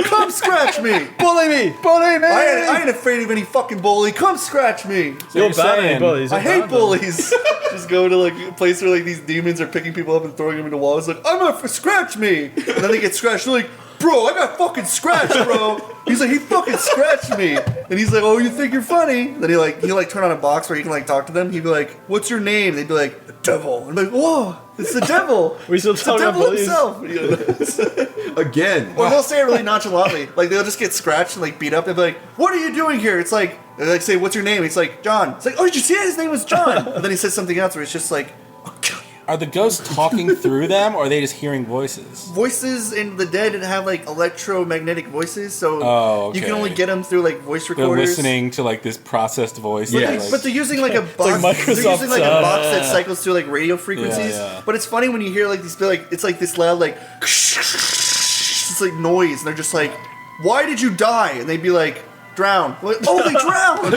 Come scratch me! Bully me! Bully me! I ain't afraid of any fucking bully. Come scratch me! So You're you're bad saying- at bullies. I You're hate bad at them. bullies. Just go to like a place where like these demons are picking people up and throwing them into walls. Like, I'm gonna scratch me, and then they get scratched. They're like, bro, I got fucking scratched, bro. He's like, he fucking scratched me, and he's like, oh, you think you're funny? Then he'll turn on a box where you can like talk to them. He'd be like, what's your name? They'd be like, the devil. And I'm like, whoa, it's the devil. We still It's the talk about devil bullies. himself. Again. Or they'll say it really nonchalantly. Like, they'll just get scratched and, like, beat up. They'll be like, what are you doing here? It's like, they like say, what's your name? It's like, John. It's like, oh, did you see it? His name was John. And then he says something else where it's just like, I'll kill you. Are the ghosts talking through them, or are they just hearing voices? Voices in the dead have, like, electromagnetic voices, so Oh, you can okay. only get them through, like, voice They're recorders. listening to like this processed voice. Yeah. Like- But they're using like a box. like they're Microsoft using like a Sound. box that cycles through like radio frequencies. Yeah. But it's funny when you hear like these like it's like this loud like it's like noise, and they're just like, "Why did you die?" And they'd be like, "Drown." Like, oh, they drowned.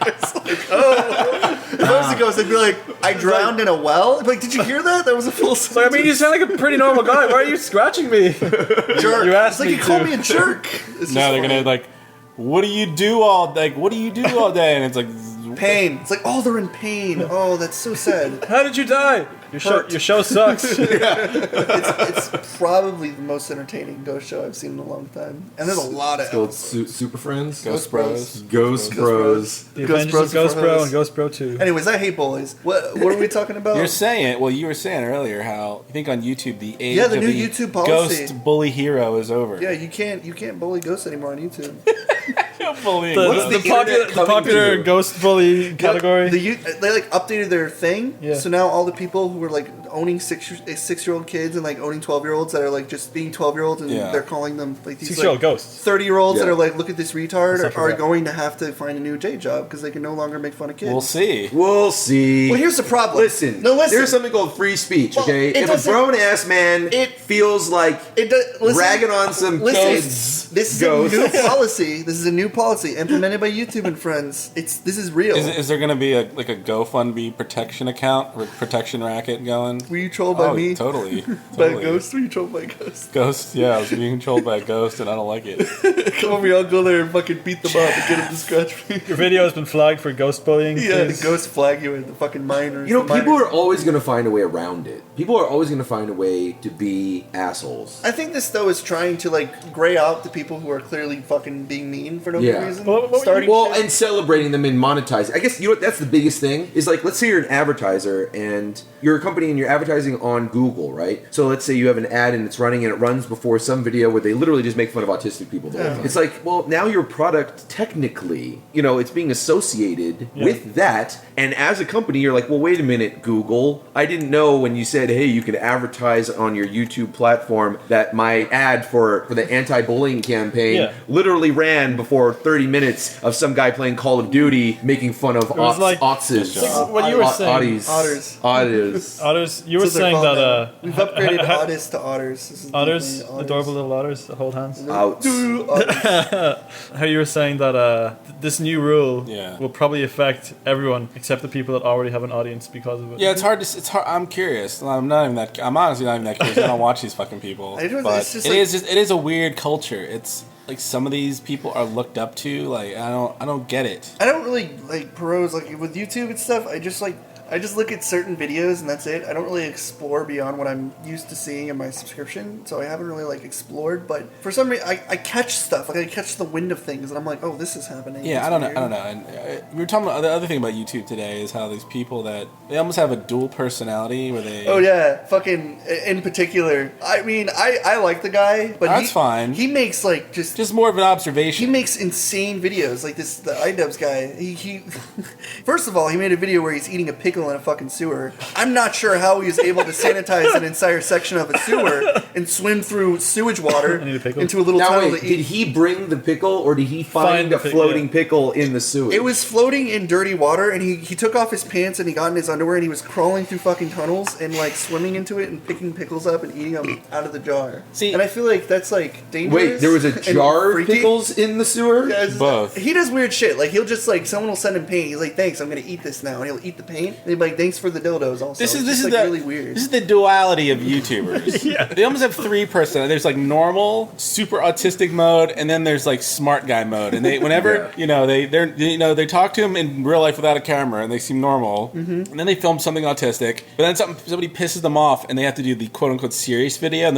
It's like, oh. First it goes, they'd be like, "I drowned in a well." I'd be like, did you hear that? That was a full So, I mean, you sound like a pretty normal guy. Why are you scratching me? jerk. you asked it's like me you called to. me a jerk. It's no, just they're funny. gonna like, what do you do all day? And it's like, pain. It's like, oh, they're in pain. Oh, that's so sad. How did you die? Your show sucks. It's probably the most entertaining ghost show I've seen in a long time. And there's a lot of Called episodes. Super Friends? Ghost Bros. Ghost Bros. The Adventures of Ghost Bro and Ghost Bro 2. Anyways, I hate bullies. What are we talking about? You were saying earlier how I think on YouTube the age Yeah, the of new the YouTube policy. ghost bully hero is over. Yeah, you can't bully ghosts anymore on YouTube. Bullying. The popular ghost bully category. They like updated their thing, Yeah. so now all the people who are like owning 6-year-old kids and like owning 12-year-olds that are like just being 12-year-olds and Yeah. they're calling them like these 6-year-old like, ghosts. 30-year-olds that Yeah. are like, look at this retard, Except for are that. going to have to find a new day job because they can no longer make fun of kids. We'll see. We'll see. Well, here's the problem. Listen, there's something called free speech, Well, okay? it If a doesn't- grown-ass man feels like ragging on some kids, This is ghosts. a new policy. This is a new policy implemented by YouTube and friends. This is real. Is there going to be a GoFundMe protection account or protection racket going? Were you trolled by me? Totally. By a ghost? Were you trolled by a ghost? Ghost, yeah, I was being controlled by a ghost and I don't like it. Come on, we all go there and fucking beat them up and get them to scratch me. Your video has been flagged for ghost bullying. Yeah, please. the ghosts flag you at the fucking miners. You know, The people miners. are always going to find a way around it. People are always going to find a way to be assholes. I think this though is trying to like gray out the people who are clearly fucking being mean for no good Yeah. reason. Well, Starting Well, shit. and celebrating them and monetizing. I guess you know what? That's the biggest thing. Is like, let's say you're an advertiser and you're a company and you're advertising on Google, right? So let's say you have an ad and it's running and it runs before some video where they literally just make fun of autistic people. The whole time. It's like, well, now your product technically, it's being associated with that. And as a company, you're like, well, wait a minute, Google. I didn't know when you said, hey, you can advertise on your YouTube platform that my ad for the anti-bullying campaign literally ran before 30 minutes of some guy playing Call of Duty making fun of was like- Autzes. What you were saying. Otters. Otters. You were That's what they're saying called that now. We've upgraded otters to otters. This is the otters, new thing, adorable little otters that hold hands. Outs. Otters. How you were saying that this new rule Yeah. will probably affect everyone except the people that already have an audience because of it. Yeah, it's hard. I'm curious. I'm honestly not even that curious. I don't watch these fucking people. I don't- But it's just it like- is a weird culture. It's like some of these people are looked up to. Like I don't get it. I don't really like peruse like with YouTube and stuff. I just look at certain videos and that's it. I don't really explore beyond what I'm used to seeing in my subscription, so I haven't really like explored. But for some reason, I catch stuff. Like I catch the wind of things, and I'm like, oh, this is happening. Yeah, It's I don't know. weird. I don't know. And we were talking about the other thing about YouTube today is how these people that they almost have a dual personality where they. Oh yeah, fucking in particular. I mean, I like the guy, but That's fine. He makes like just more of an he observation. makes insane videos like this. The iDubbbz guy. He first of all, he made a video where he's eating a pickle in a fucking sewer. I'm not sure how he was able to sanitize an entire section of a sewer and swim through sewage water I need a pickle. into a little Now tunnel wait, to did eat. he bring the pickle or did he find Find a the pickle, floating pickle in the sewage? It was floating in dirty water, and he took off his pants and he got in his underwear and he was crawling through fucking tunnels and like swimming into it and picking pickles up and eating them out of the jar. See- and I feel like that's like dangerous. Wait, there was a and jar of freaky. pickles in the sewer? Yeah, it's- Both. He does weird shit. Like he'll just like someone will send him paint. He's like, "Thanks, I'm gonna eat this now," and he'll eat the paint. And he'll be like, "Thanks for the dildos." Also, This is It's just, the like, really weird. This is the duality of YouTubers. They almost have three personalities. There's like normal, super autistic mode, and then there's like smart guy mode. And they whenever they talk to him in real life without a camera, and they seem normal. And then they film something autistic, but then somebody pisses them off, and they have to do the quote unquote serious video, and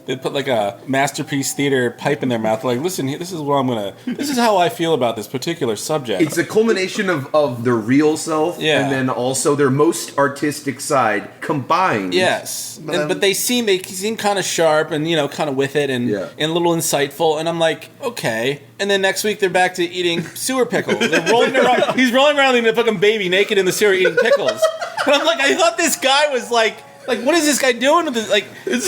they put like a masterpiece theater pipe in their mouth, like, listen, this is how I feel about this particular subject. It's a culmination of their real self and then also their most artistic side combined. Yes, but they seem kind of sharp and kind of with it and a little insightful, and I'm like, okay. And then next week they're back to eating sewer pickles. They're rolling around. He's rolling around like a fucking baby naked in the sewer eating pickles. And I'm like, I thought this guy was like what is this guy doing with this? Like, It's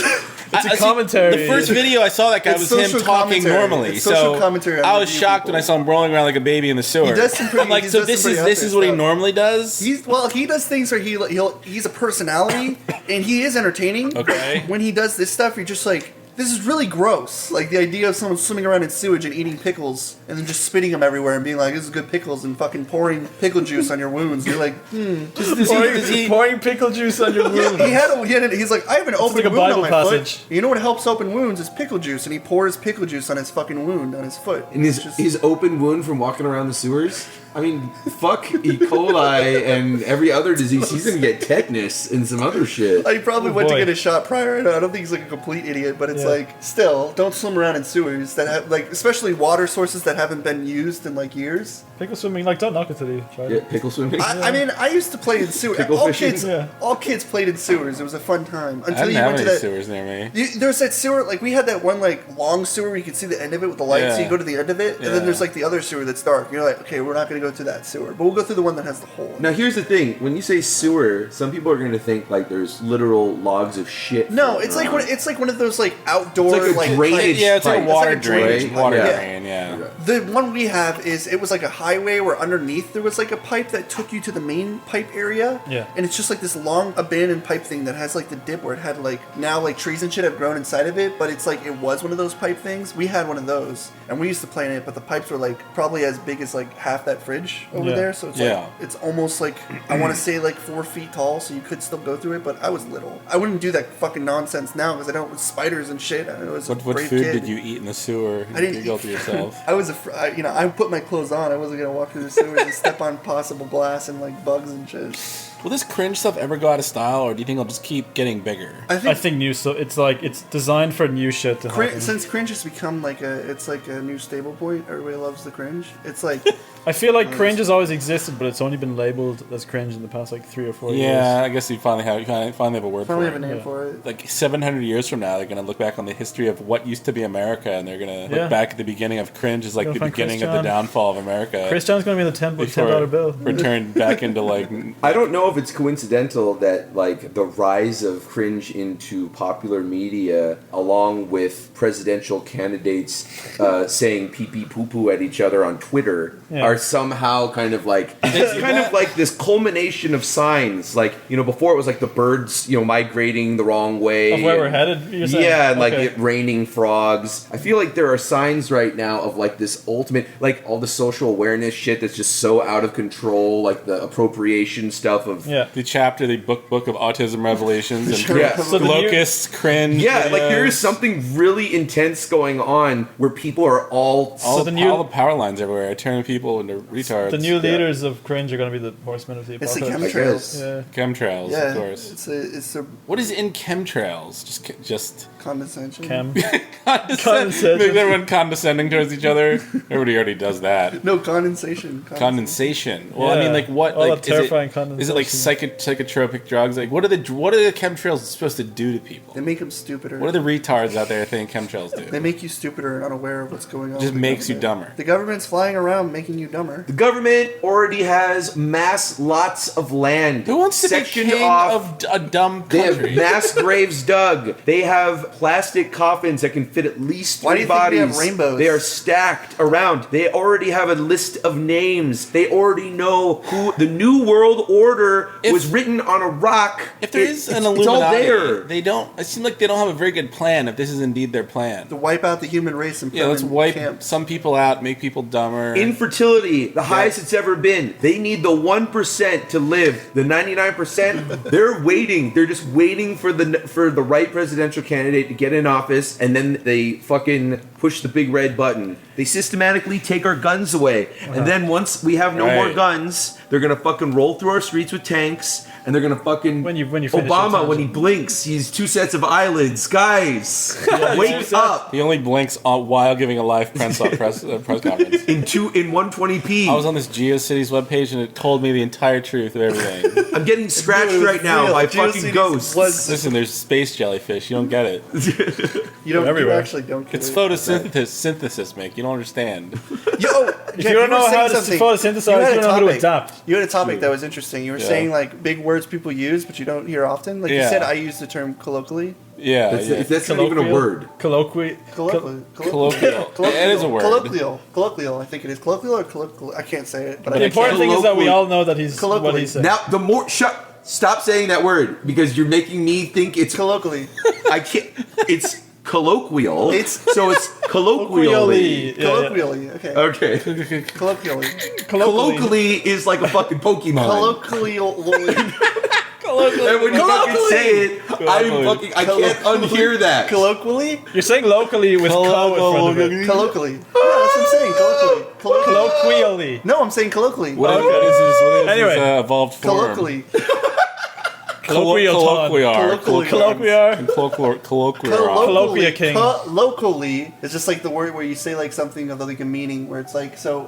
a commentary. The first video I saw that guy It's was him social talking commentary. normally. It's social So commentary on I was review shocked people. when I saw him rolling around like a baby in the sewer. He does some pretty- I'm like, he so does this some is pretty this out is there what he stuff. normally does. He does things where he's a personality and he is entertaining. Okay. When he does this stuff, you're just like, this is really gross. Like the idea of someone swimming around in sewage and eating pickles and then just spitting them everywhere and being like, this is good pickles, and fucking pouring pickle juice on your wounds. You're like, pouring pickle juice on your wound. he's like, I have an open like a wound Bible on my passage. foot. You know what helps open wounds is pickle juice, and he pours pickle juice on his fucking wound on his foot. And It's just- his open wound from walking around the sewers? I mean, fuck E. coli and every other disease. He's gonna get tetanus and some other shit. He probably went to boy. get a shot prior. I don't think he's like a complete idiot, but it's like, still, don't swim around in sewers that have, like, especially water sources that haven't been used in like years. Pickle swimming, like, don't knock it till you try Yeah, it. pickle swimming. I mean, I used to play in sewers. Pickle All fishing? kids, Yeah. all kids played in sewers. It was a fun time I until didn't you have went to any that. sewers near me. There's that sewer, like we had that one like long sewer where you could see the end of it with the lights, so Yeah. you go to the end of it, and Yeah. then there's like the other sewer that's dark. You're like, okay, we're not going to go through that sewer, but we'll go through the one that has the hole. Now here's the thing: when you say sewer, some people are going to think like there's literal logs of shit. No, floating it's like around. one of those like outdoor It's like a drainage Yeah, it's like a pipe. water It's like a drainage drain. pipe. Water Yeah. drain, yeah. The one we have is it was like a highway where underneath there was like a pipe that took you to the main pipe area. Yeah. And it's just like this long abandoned pipe thing that has like the dip where it had like now like trees and shit have grown inside of it, but it's like it was one of those pipe things. We had one of those and we used to play in it, but the pipes were like probably as big as like half that fridge over Yeah. there. So it's Yeah. like it's almost like I want to say like 4 feet tall, so you could still go through it, but I was little. I wouldn't do that fucking nonsense now because I don't with spiders and shit. I was a What brave food kid. did you eat in the sewer? I didn't You guilty eat- yourself. I was I put my clothes on. I wasn't gonna walk through the sewers and step on possible glass and like bugs and shit. Will this cringe stuff ever go out of style, or do you think it'll just keep getting bigger? I I think, think new, so it's like, it's designed for new shit to happen. since cringe has become like it's like a new stable point. Everybody loves the cringe. It's like I feel like cringe has always existed, but it's only been labeled as cringe in the past like 3 or 4 years. Yeah, I guess you finally have a word finally for have a it. name Yeah. for it. Like 700 years from now, they're gonna look back on the history of what used to be America, and they're gonna Yeah. look back at the beginning of cringe as like Go the find beginning Chris of the John. downfall of America. Chris John's going to be in the $10 bill. Returned back into like I don't know if it's coincidental that like the rise of cringe into popular media, along with presidential candidates saying pee pee poo poo at each other on Twitter, Yeah. are somehow kind of like it's kind of like this culmination of signs. Like before it was like the birds migrating the wrong way, Of where we're and- headed, you're saying? Yeah, and like Okay. it raining frogs. I feel like there are signs right now of like this ultimate, like all the social awareness shit that's just so out of control, like the appropriation stuff of Yeah. the chapter, the book of autism revelations, and Yeah. So the new- locusts, cringe. Yeah, like there is videos. something really intense going on where people are all. all, the the, new- all the power lines everywhere, turning people into retards. The new leaders of cringe are going to be the horsemen of the It's the apocalypse. chemtrails. Yeah. chemtrails, Yeah, of course. it's a What is in chemtrails? Just condescension. Chem. condescension. Make everyone condescending towards each other. Everybody already does that. No condensation. Condensation. Well, I Yeah. mean, like what? All Like that terrifying is it like psychotropic drugs? Like what are the chemtrails supposed to do to people? They make them stupider. What are the retards out there think chemtrails They do? make you stupider and unaware of what's going on. Just with the makes you government. dumber. The government's flying around making you dumber. The government already has mass lots of land. Who wants to sectioned be king off. of a dumb They have country? mass graves dug. They have plastic coffins that can fit at least 3 Why do you think we bodies. have rainbows? They are stacked around. They already have a list of names. They already know who the New World Order was written on a rock. If there is an it's Illuminati, all there. they don't. It seems like they don't have a very good plan. If this is indeed their plan, To wipe out the human race and put yeah, let's them in wipe camps. some people out, make people dumber. Infertility, the highest it's ever been. They need the 1% to live. The 99%, they're waiting. They're just waiting for the right presidential candidate to get in office, and then they fucking push the big red button. They systematically take our guns away, and then once we have no more Right. guns, they're gonna fucking roll through our streets with tanks, and they're gonna fucking When you finish Obama your when he blinks, he's 2 sets of eyelids. Guys, wake up he only blinks while giving a live press conference. in 120p. I was on this GeoCities webpage and it told me the entire truth of everything. I'm getting scratched Dude, right now real. by GeoCities fucking ghosts. Listen, there's space jellyfish. You don't get it. You don't. You everywhere. actually don't. Get It's it. photosynthesis, Mick. You don't understand. Yo, If you don't know how to photosynthesize, you don't know how to adapt. You had a topic that was interesting. You were Yeah. saying like big words people use, but you don't hear often. Like you Yeah. said, I use the term colloquially. Yeah, That's not even a word. Colloquial. colloquial. Yeah, it is a word. Colloquial. I think it is colloquial or colloquial. I can't say it, but The I important thing is that we all know that he's what Colloquially. he said. Now, the more stop saying that word because you're making me think it's. colloquially. I can't. It's colloquial. It's- so it's colloquially. Yeah, Colloquially. Okay. Okay. Colloquially. Colloquially is like a fucking Pokemon. Colloquially. And when you fucking say it, I can't unhear that. Colloquially? You're saying locally with co in front of it. Colloquially. Yeah, that's what I'm saying. Colloquially. Colloquially. No, I'm saying colloquially. What is Anyway. his evolved form? Colloquially. Colloquiar. Colloquia king. Colloquially is just like the word where you say like something of like a meaning where it's like, so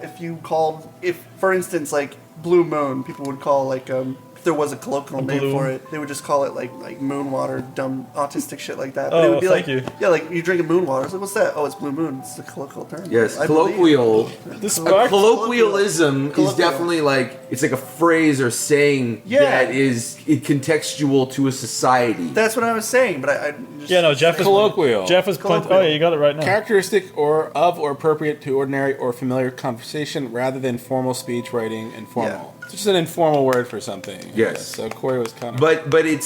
if for instance like blue moon, people would call like if there was a colloquial name for it, they would just call it like moon water, dumb autistic shit like that. But it would be like, yeah, like you drink a moon water. It's like, what's that? Oh, it's blue moon. It's a colloquial term. Yes, I colloquial. Spark? Colloquialism is definitely like, it's like a phrase or saying that is contextual to a society. That's what I was saying, but I just... Yeah, no, Jeff is... Colloquial. Jeff is... Oh, yeah, you got it right now. Characteristic or appropriate to ordinary or familiar conversation rather than formal speech, writing, informal. Yeah. It's just an informal word for something. Yes. So Corey was kind of... But it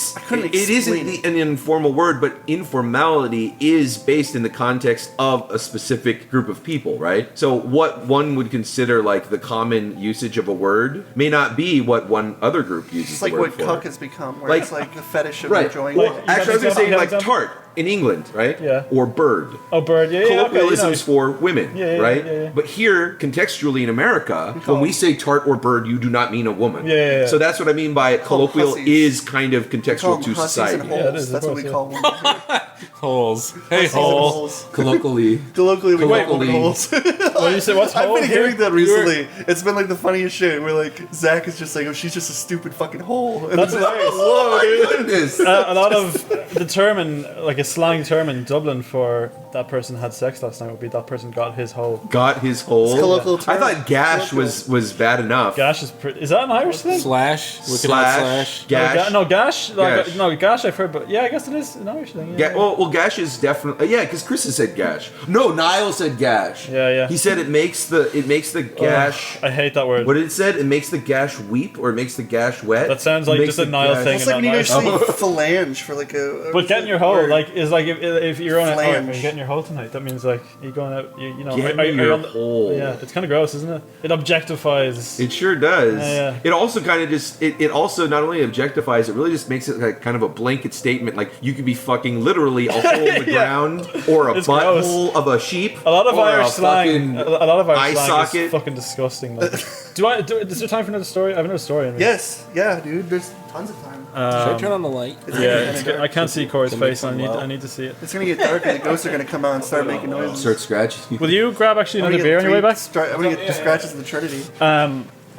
isn't an informal word, but informality is based in the context of a specific group of people, right? So what one would consider like the common usage of a word may not be what one other group uses It's like the word what for. cuck has become, where Like- it's like the fetish of Right. enjoying Well, it. actually, I was going to say Yeah, like example. tart in England, right? Yeah. Or bird. Oh, bird, yeah, Colloquialisms for women, Yeah, right? yeah. But here, contextually in America, when we say tart or bird, you do not mean a woman. Yeah. So that's what I mean by call them colloquial hussies. is kind of We call contextual them to hussies society. and holes. Yeah, it is, of That's what course, we yeah. call women here. holes. Hey, Hussies and holes. holes. Colloquially. Colloquially, we call women Colloquially. holes. What do you say? What's I've hole been here? hearing that recently. It's been like the funniest shit. Where like Zach is just like, oh, she's just a stupid fucking hole. And That's it's like, hilarious. whoa, dude. Goodness. A lot of the term like a slang term in Dublin for that person had sex last night would be that person got his hole. Got his hole. It's colloquial term. I thought gash was bad enough. Gash is that an Irish thing? Slash. Wicked Slash. Gash. No, gash. Gash. No, gash. I've heard, but yeah, I guess it is an Irish thing. Yeah. Well, gash is definitely because Chris has said gash. No, Niall said gash. Yeah. He said it makes the gash. I hate that word. What did it said? It makes the gash weep or it makes the gash wet. That sounds like Makes just a the Niall gash- thing. It's like when you guys Not say nice. phalange for like a. But getting your hole word. like is like if you're on Flange. you're getting your hole tonight. That means like you're going out. You know, Get are you your on the- hole. Yeah, it's kind of gross, isn't it? It objectifies. It sure does. Yeah. It also kind of just it also not only objectifies, it really just makes it like kind of a blanket statement. Like you could be fucking literally a hole in the Yeah. ground or a It's butthole of a sheep. A lot of or Irish a slang. fucking A lot of Irish eye slang socket. is fucking disgusting. Like. Is there time for another story? I have another story. In Yes, yeah, dude. There's tons of time. Should I turn on the light? It's Yeah, gonna it's get good. dark. I can't see Corey's To make face. I them need well. I need to see it. It's gonna get dark and the ghosts are gonna come out and start making noises. Start scratching. Will you grab actually I'm another gonna beer get on your way back? I'm gonna get the scratches of the Trinity.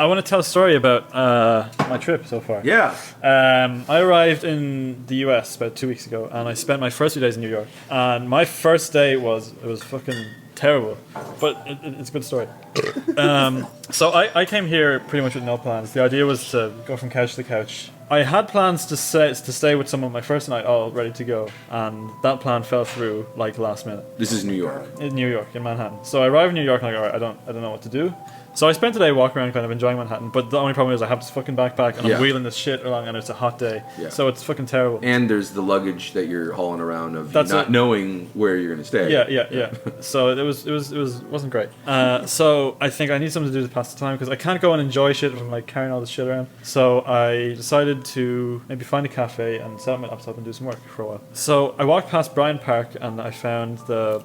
I want to tell a story about my trip so far. Yeah. I arrived in the US about 2 weeks ago, and I spent my first few days in New York. And my first day was fucking terrible, but it's a good story. So I came here pretty much with no plans. The idea was to go from couch to couch. I had plans to stay with someone my first night, all ready to go, and that plan fell through like last minute. This is New York. In New York, in Manhattan. So I arrived in New York and I'm like, alright, I don't know what to do. So I spent the day walking around kind of enjoying Manhattan, but the only problem is I have this fucking backpack and Yeah. I'm wheeling this shit along and it's a hot day. Yeah. So it's fucking terrible. And there's the luggage that you're hauling around of That's not it. knowing where you're going to stay. Yeah. So it wasn't great. So I think I need something to do to pass the time because I can't go and enjoy shit if I'm like carrying all this shit around. So I decided to maybe find a cafe and set up my laptop and do some work for a while. So I walked past Bryant Park and I found the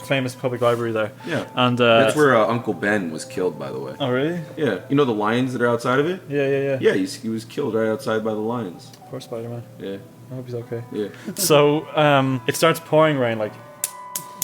famous public library there. Yeah. And That's where Uncle Ben was killed, by the way. Oh really? Yeah. You know the lions that are outside of it? Yeah. Yeah, he was killed right outside by the lions. Poor Spider-Man. Yeah. I hope he's okay. Yeah. So it starts pouring rain, like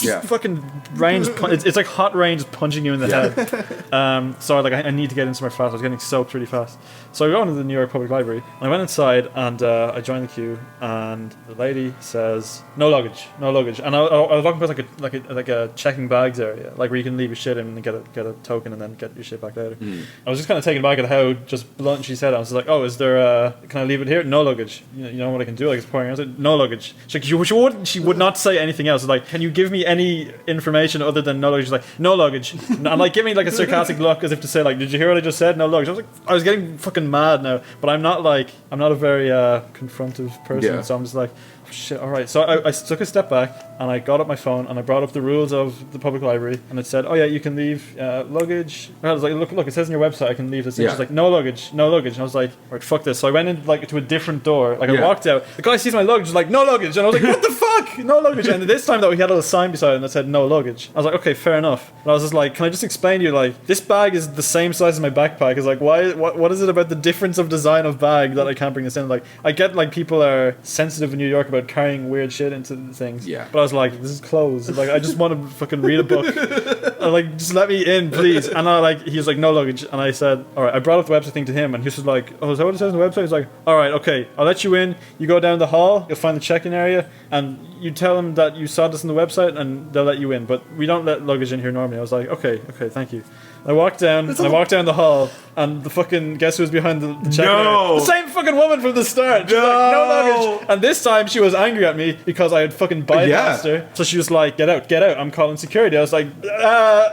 Yeah. fucking rain. It's like hot rain just punching you in the head. So I need to get in somewhere fast. I was getting soaked really fast. So I go into the New York Public Library. And I went inside and I joined the queue. And the lady says, "No luggage, no luggage." And I was walking past like a checking bags area, like where you can leave your shit in and get a token and then get your shit back later. I was just kind of taken back at how just blunt she said it. I was like, "Oh, is there? Can I leave it here? No luggage. You know what I can do? Like it's pouring." I was like, "No luggage." She's like, she would not say anything else. Like, "Can you give me any information other than no luggage?" She's like, "No luggage." And I'm like, giving like a sarcastic look as if to say like, "Did you hear what I just said? No luggage." I was getting fucking mad now, but I'm not a very confrontive person, Yeah. so I'm just like, shit, all right. So I took a step back and I got up my phone and I brought up the rules of the public library and it said, oh yeah, you can leave luggage. And I was like, look, it says on your website I can leave this. And she's like, no luggage. And I was like, all right, fuck this. So I went in like to a different door. Like I walked out. The guy sees my luggage, like, no luggage. And I was like, what the fuck? No luggage. And this time though, he had a little sign beside it that said no luggage. I was like, okay, fair enough. And I was just like, can I just explain to you, like, this bag is the same size as my backpack. It's like, what is it about the difference of design of bag that I can't bring this in? Like, I get like people are sensitive in New York about carrying weird shit into things. Yeah. But I was like, this is clothes. Like, I just want to fucking read a book. Like, just let me in, please. And he was like, no luggage. And I said, all right. I brought up the website thing to him, and he was like, oh, is that what it says on the website? He's like, all right, okay, I'll let you in. You go down the hall, you'll find the check-in area, and you tell them that you saw this on the website, and they'll let you in. But we don't let luggage in here normally. I was like, okay, thank you. I walked down the hall, and the fucking guess who was behind the check-in area? The same fucking woman from the start. She's like, no luggage. And this time she was angry at me because I had fucking bypassed her. So she was like, get out, I'm calling security. I was like,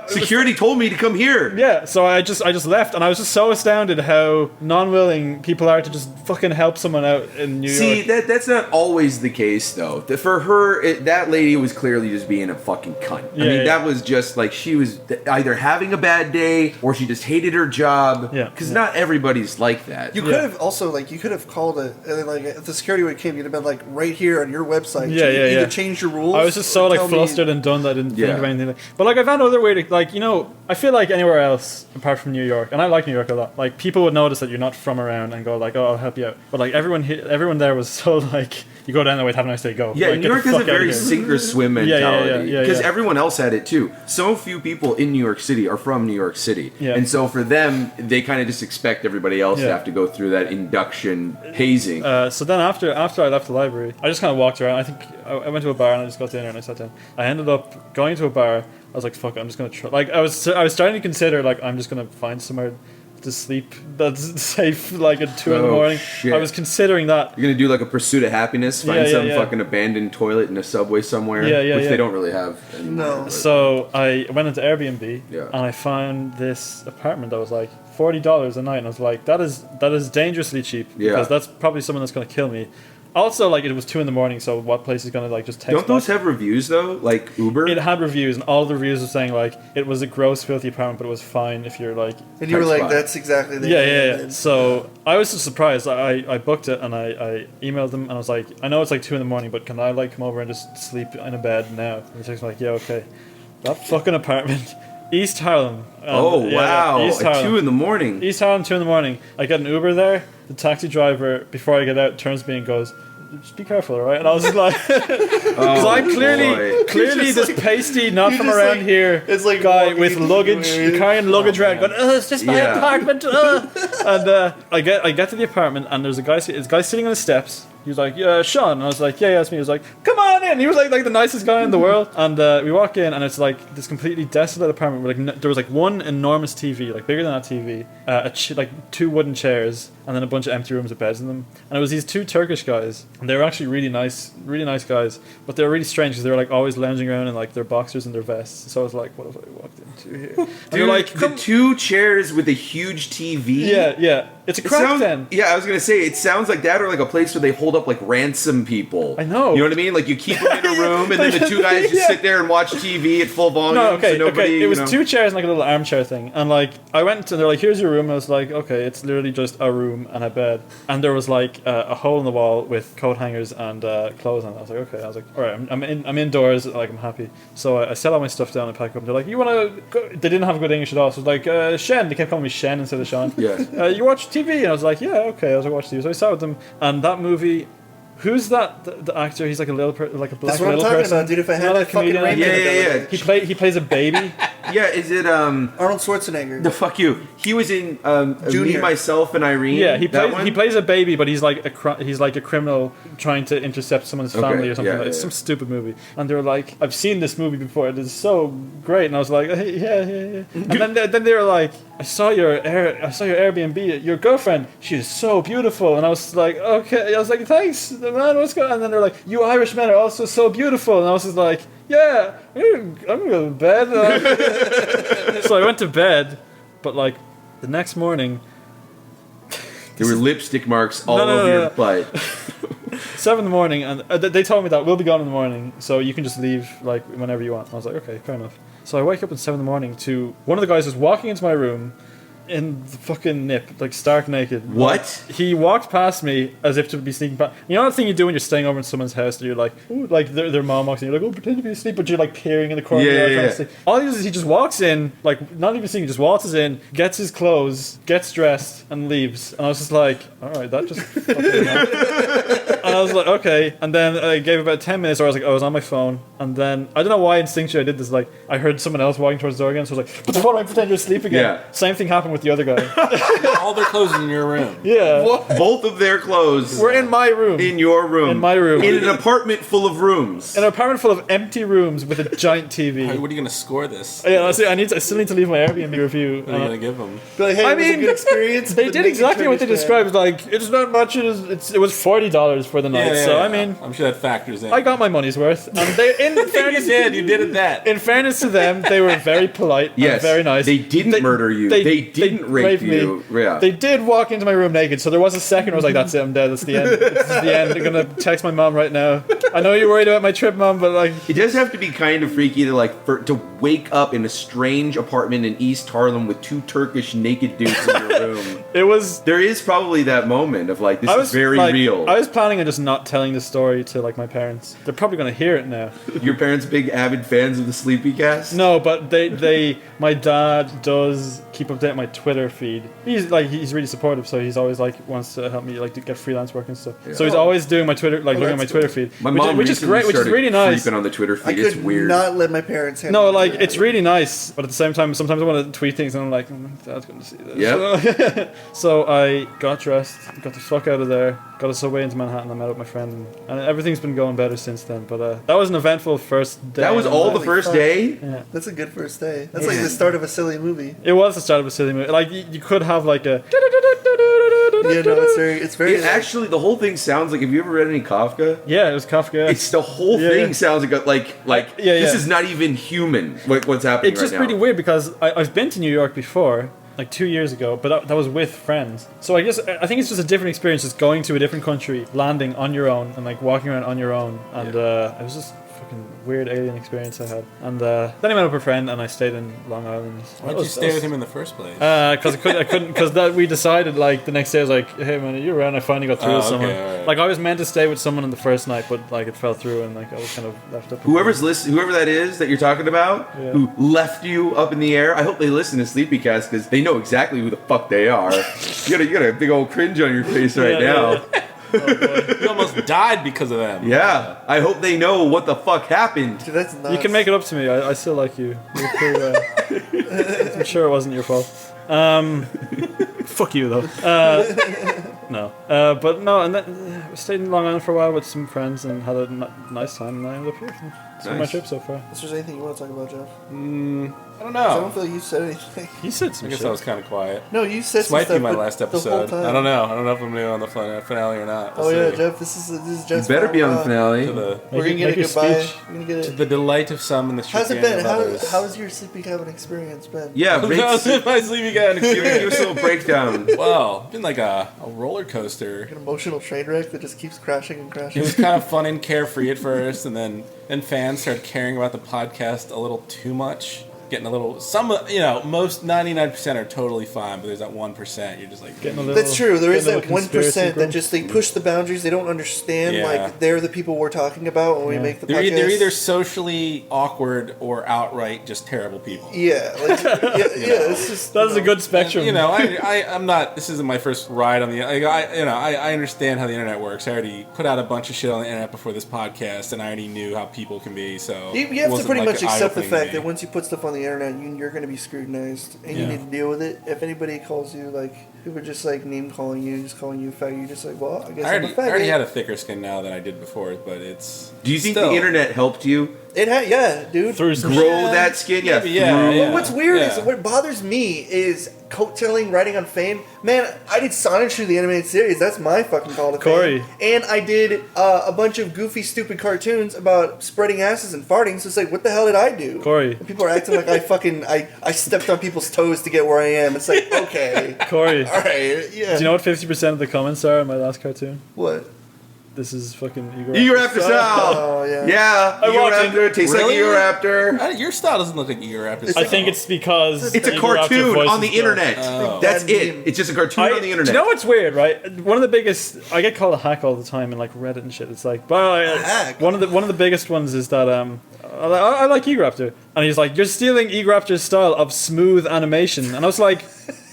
security told me to come here. Yeah, so I just left, and I was just so astounded how non-willing people are to just fucking help someone out in New York. See, that's not always the case, though. For her, that lady was clearly just being a fucking cunt. I mean, that was just like she was either having a bad day or she just hated her job. Yeah, because not everybody's like that. You could have also you could have called it, and then if the security would have came, you'd have been like right here on your website. You could change your rules. I was just so flustered and done that I didn't think of anything. But I found another way to I feel like anywhere else apart from New York, and I like New York a lot. Like, people would notice that you're not from around and go like, oh, I'll help you out. But like everyone there was so like, you go down the way, have a nice day, go. Yeah, New York has a very sink or swim mentality. Because everyone else had it too. So few people in New York City are from New York City. And so for them, they kind of just expect everybody else to have to go through that induction hazing. So then after I left the library, I just kind of walked around. I think I went to a bar and I just got dinner and I sat down. I ended up going to a bar. I was like, fuck it, I'm just going to try. Like, I was starting to consider, like, I'm just going to find somewhere to sleep that's safe, like at 2 in the morning. Shit. I was considering that. You're gonna do like a pursuit of happiness, find some fucking abandoned toilet in a subway somewhere, which they don't really have anymore. No. So I went into Airbnb and I found this apartment that was like $40 a night, and I was like, that is dangerously cheap, because that's probably someone that's gonna kill me. Also, like, it was 2 in the morning, so what place is gonna like just text? Don't those have reviews though, like Uber? It had reviews, and all the reviews were saying like it was a gross, filthy apartment, but it was fine if you're like. And you were like, "That's exactly the." Yeah. So I was just surprised. I booked it and I emailed them and I was like, I know it's like 2 in the morning, but can I like come over and just sleep in a bed now? And the chick's like, yeah, okay. That fucking apartment. East Harlem. Wow. East Harlem. At 2 in the morning. East Harlem, 2 in the morning. I get an Uber there. The taxi driver, before I get out, turns to me and goes, just be careful, alright? And I was just like, because I'm clearly this pasty, not from around here, it's like guy with luggage, carrying luggage around, going, it's just my apartment. And I get to the apartment, and there's a guy sitting on the steps. He was like, yeah, Sean. And I was like, yeah, that's me. He was like, come on in. He was like the nicest guy in the world. And we walk in, and it's like this completely desolate apartment where like there was like one enormous TV, like bigger than that TV, like 2 wooden chairs, and then a bunch of empty rooms with beds in them. And it was these 2 Turkish guys, and they were actually really nice guys, but they were really strange because they were like always lounging around in like their boxers and their vests. So I was like, what have I walked into here? And dude, like the 2 chairs with a huge TV. Yeah. It's a crack den. Yeah, I was gonna say, it sounds like that, or like a place where they hold up like ransom people. I know. You know what I mean? Like, you keep them in a room, and then the 2 guys just sit there and watch TV at full volume. No, okay, so nobody, It was 2 chairs and like a little armchair thing, and like I went and they're like, "Here's your room." And I was like, "Okay, it's literally just a room and a bed." And there was like a hole in the wall with coat hangers and clothes on it. I was like, "Okay." I was like, "All right, I'm indoors. Like, I'm happy." So I set all my stuff down and pack up. And they're like, "You want to go?" They didn't have good English at all. So it was like, "Shen." They kept calling me Shen instead of Sean. Yeah. You watch TV? And I was like, "Yeah, okay." I was like, "Watch TV." So I sat with them, and that movie. Who's that? The actor? He's like a little, like a black little person. That's what I'm talking about, dude. If I had that fucking Raymond, He plays a baby. Yeah, is it Arnold Schwarzenegger? The fuck you. He was in Me, Myself, and Irene. Yeah, he plays a baby, but he's like a criminal trying to intercept someone's family or something. It's some stupid movie. And they were like, "I've seen this movie before. It is so great." And I was like, yeah. And then they were like, I saw your Airbnb. Your girlfriend, she is so beautiful." And I was like, "Okay." I was like, "Thanks, man. What's going on?" And then they're like, "You Irish men are also so beautiful." And I was just like, "Yeah, I'm gonna go to bed." So I went to bed, but like the next morning, there were lipstick marks all over your butt. 7 in the morning, and they told me that we'll be gone in the morning, so you can just leave like whenever you want. I was like, okay, fair enough. So I wake up at 7 in the morning to one of the guys was walking into my room in the fucking nip, like stark naked. What? He walked past me as if to be sneaking past. You know that thing you do when you're staying over in someone's house, that you're like, ooh, like their mom walks in, you're like, oh, pretend to be asleep, but you're like peering in the corner. Yeah. Trying to sleep. All he does is he just walks in, like not even seeing, he just waltzes in, gets his clothes, gets dressed, and leaves. And I was just like, all right, that just fucking happened. And I was like, okay. And then I gave about 10 minutes, or I was like, I was on my phone, and then I don't know why instinctually I did this. Like I heard someone else walking towards the door again, so I was like, put the phone on, pretend you're asleep again. Yeah. Same thing happened with the other guy. All their clothes in your room. Yeah. Both of their clothes We're in my room. in your room. In my room. In an apartment full of rooms. In an apartment full of empty rooms with a giant TV. What are you going to score this? Yeah, honestly, I still need to leave my Airbnb review. What are you going to give them? Be like, hey, I it was a mean, good experience. They but did make exactly it what they Turkish described. Like, it's not much. It was $40 for the night. So I mean, I'm sure that factors in. I got my money's worth. And they, in fairness, you did it that. in fairness to them, they were very polite Yes, and very nice. they didn't murder you. They didn't rape you. Yeah. They did walk into my room naked. So there was a second where I was like, "That's it. I'm dead. That's the end. This is the end." I'm gonna text my mom right now. I know you're worried about my trip, Mom, but like, It does have to be kind of freaky to to wake up in a strange apartment in East Harlem with two Turkish naked dudes in your room. it was. There is probably that moment of like, this is very like, real. I was planning on just not telling the story to like my parents. They're probably gonna hear it now. Your parents big avid fans of the SleepyCast? No, but my dad does keep updating my Twitter feed. He's really supportive, so he's always like wants to help me like to get freelance work and stuff. Yeah. So he's always doing my Twitter, like looking at my that's Twitter feed, My mom which is great, which is started really nice. creeping on the Twitter I feed. It's could weird. not let my parents handle No, like that. it's really nice, but at the same time, sometimes I want to tweet things and I'm like, Dad's going to see this. Yep. So I got dressed, got the fuck out of there, got a subway into Manhattan. I met up with my friend, and everything's been going better since then. But that was an eventful first day. That was all the first day? Yeah. That's a good first day. That's like the start of a silly movie. It was the start of a silly movie. Like you could have like a. Yeah, no, it's very. It actually, the whole thing sounds like, have you ever read any Kafka? Yeah, it was Kafka. It's the whole Yeah, thing yeah. sounds like this is not even human. What's happening It's right just now? really weird because I've been to New York before, like 2 years ago, but that was with friends. So I think it's just a different experience, just going to a different country, landing on your own, and like walking around on your own. And it was just a fucking weird alien experience I had. And then I met up with a friend, and I stayed in Long Island. Why did you stay with him in the first place? Because I couldn't, because that we decided like the next day I was like, hey man, are you around? I finally got through Oh, with okay, someone. alright. Like I was meant to stay with someone on the first night, but like it fell through, and like I was kind of left up. Whoever that is that you're talking about, Yeah. who left you up in the air, I hope they listen to SleepyCast because they know exactly who the fuck they are. you got a big old cringe on your face right Yeah, now. yeah. Oh, boy. You almost died because of them. Yeah, I hope they know what the fuck happened. Dude, that's nuts. You can make it up to me. I still like you. You're pretty, I'm sure it wasn't your fault. Fuck you though. No. But no, and then I stayed in Long Island for a while with some friends and had a nice time. And I ended up here. It's been my Nice. trip so far. If there's anything you want to talk about, Jeff? I don't 'Cause I know. don't feel like you said anything. He said I some guess shit. I was kind of quiet. No, you said This some might stuff. be my but last the whole episode. time. I don't know. I don't know if I'm doing on the finale or not. We'll Oh yeah, see. Jeff. This is Jeff's. You better be on the final, finale. To the, We're gonna Make get a your goodbye. speech. We're gonna get to it. the delight of some and the How's it chagrin been? of others. How's your sleepy cabin experience been? Yeah, How's Rick, my sleepy guy give us a little breakdown. Well, been like a roller coaster. An emotional train wreck that just keeps crashing and It crashing. was kind of fun and carefree at first, and then fans started caring about the podcast a little too much. Getting a little, most 99% are totally fine, but there's that 1% you're just like, Getting a little- That's true. There is getting a that little 1% that conspiracy just they push the boundaries. They don't understand Yeah. like they're the people we're talking about when we make the they're podcast. either socially awkward or outright just terrible people. yeah, like, yeah. It's just That's a good spectrum. I'm not. This isn't my first ride on the. I understand how the internet works. I already put out a bunch of shit on the internet before this podcast, and I already knew how people can be. So You it have to wasn't, pretty like, much accept the eye-opening to fact me. that once you put stuff on the internet, you're going to be scrutinized, and you Yeah. need to deal with it. If anybody calls you, like, people are just, like, name calling you, just calling you a faggot, you're just like, well, I guess I I'm a already, faggot. I already had a thicker skin now than I did before, but it's. Do you think still- the internet helped you Yeah, dude. Through some grow shit. that skin? Yeah, Yeah, through- yeah. What's weird is Yeah. what bothers me is coattailing, writing on fame. Man, I did Sonic through the animated series. That's my fucking call to Corey. fame. And I did a bunch of goofy, stupid cartoons about spreading asses and farting. So it's like, what the hell did I do? Corey. And people are acting like I stepped on people's toes to get where I am. It's like, okay, Corey. all right, yeah. Do you know what 50% of the comments are in my last cartoon? What? this is fucking Eagoraptor style. Oh yeah. Yeah, Eagoraptor tastes like Eagoraptor. Your style doesn't look like Eagoraptor. I think it's because It's a Eagoraptor cartoon voices on the go. internet. That's Bad it. meme. It's just a cartoon on the Do internet. you know what's weird, right? One of the biggest, I get called a hack all the time in like Reddit and shit. It's like, but hack? one of the biggest ones is that I like Eagoraptor, and he's like, you're stealing Eagoraptor's style of smooth animation, and I was like,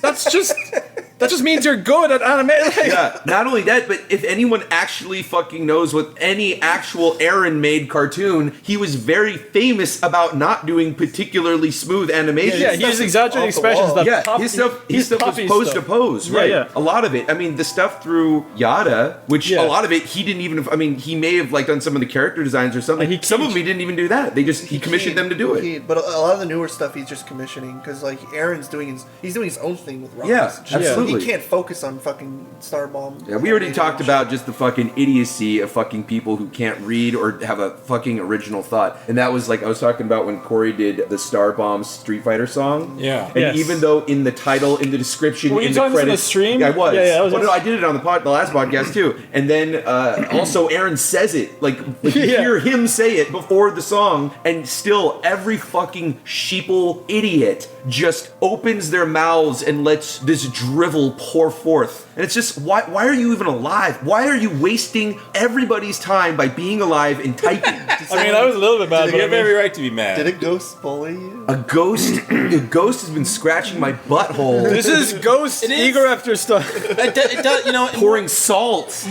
that just means you're good at animation. Yeah, not only that, but if anyone actually fucking knows what any actual Aaron made cartoon, he was very famous about not doing particularly smooth animation. Yeah, he used exaggerated expressions that Yeah, his stuff was pose to pose, right? Yeah. A lot of it. I mean, the stuff through Yada, which Yeah. a lot of it he didn't even. I mean, he may have like done some of the character designs or something. Some of them he didn't even do that. He commissioned them to do it. But a lot of the newer stuff he's just commissioning because like Aaron's doing his own thing with Rockets. Yeah, absolutely. He can't focus on fucking Starbomb. Yeah, we already talked about just the fucking idiocy of fucking people who can't read or have a fucking original thought. And that was like, I was talking about when Corey did the Starbomb Street Fighter song. Yeah. And Yes. even though in the title, in the description, Were you in the talking credits. about the stream? Yeah, I was. Yeah, that was Well, no, awesome. I did it on the last podcast too. And then also Aaron says it. Like you Yeah. hear him say it before the song, and still every fucking sheeple idiot just opens their mouths and lets this drivel pour forth. And it's just, why are you even alive? Why are you wasting everybody's time by being alive and typing? I mean, I was a little bit mad, You but I have mean, every right to be mad. Did a ghost bully you? A ghost has been scratching my butthole, this is Ghost It is. Eagoraptor stuff. It does, you know, pouring salt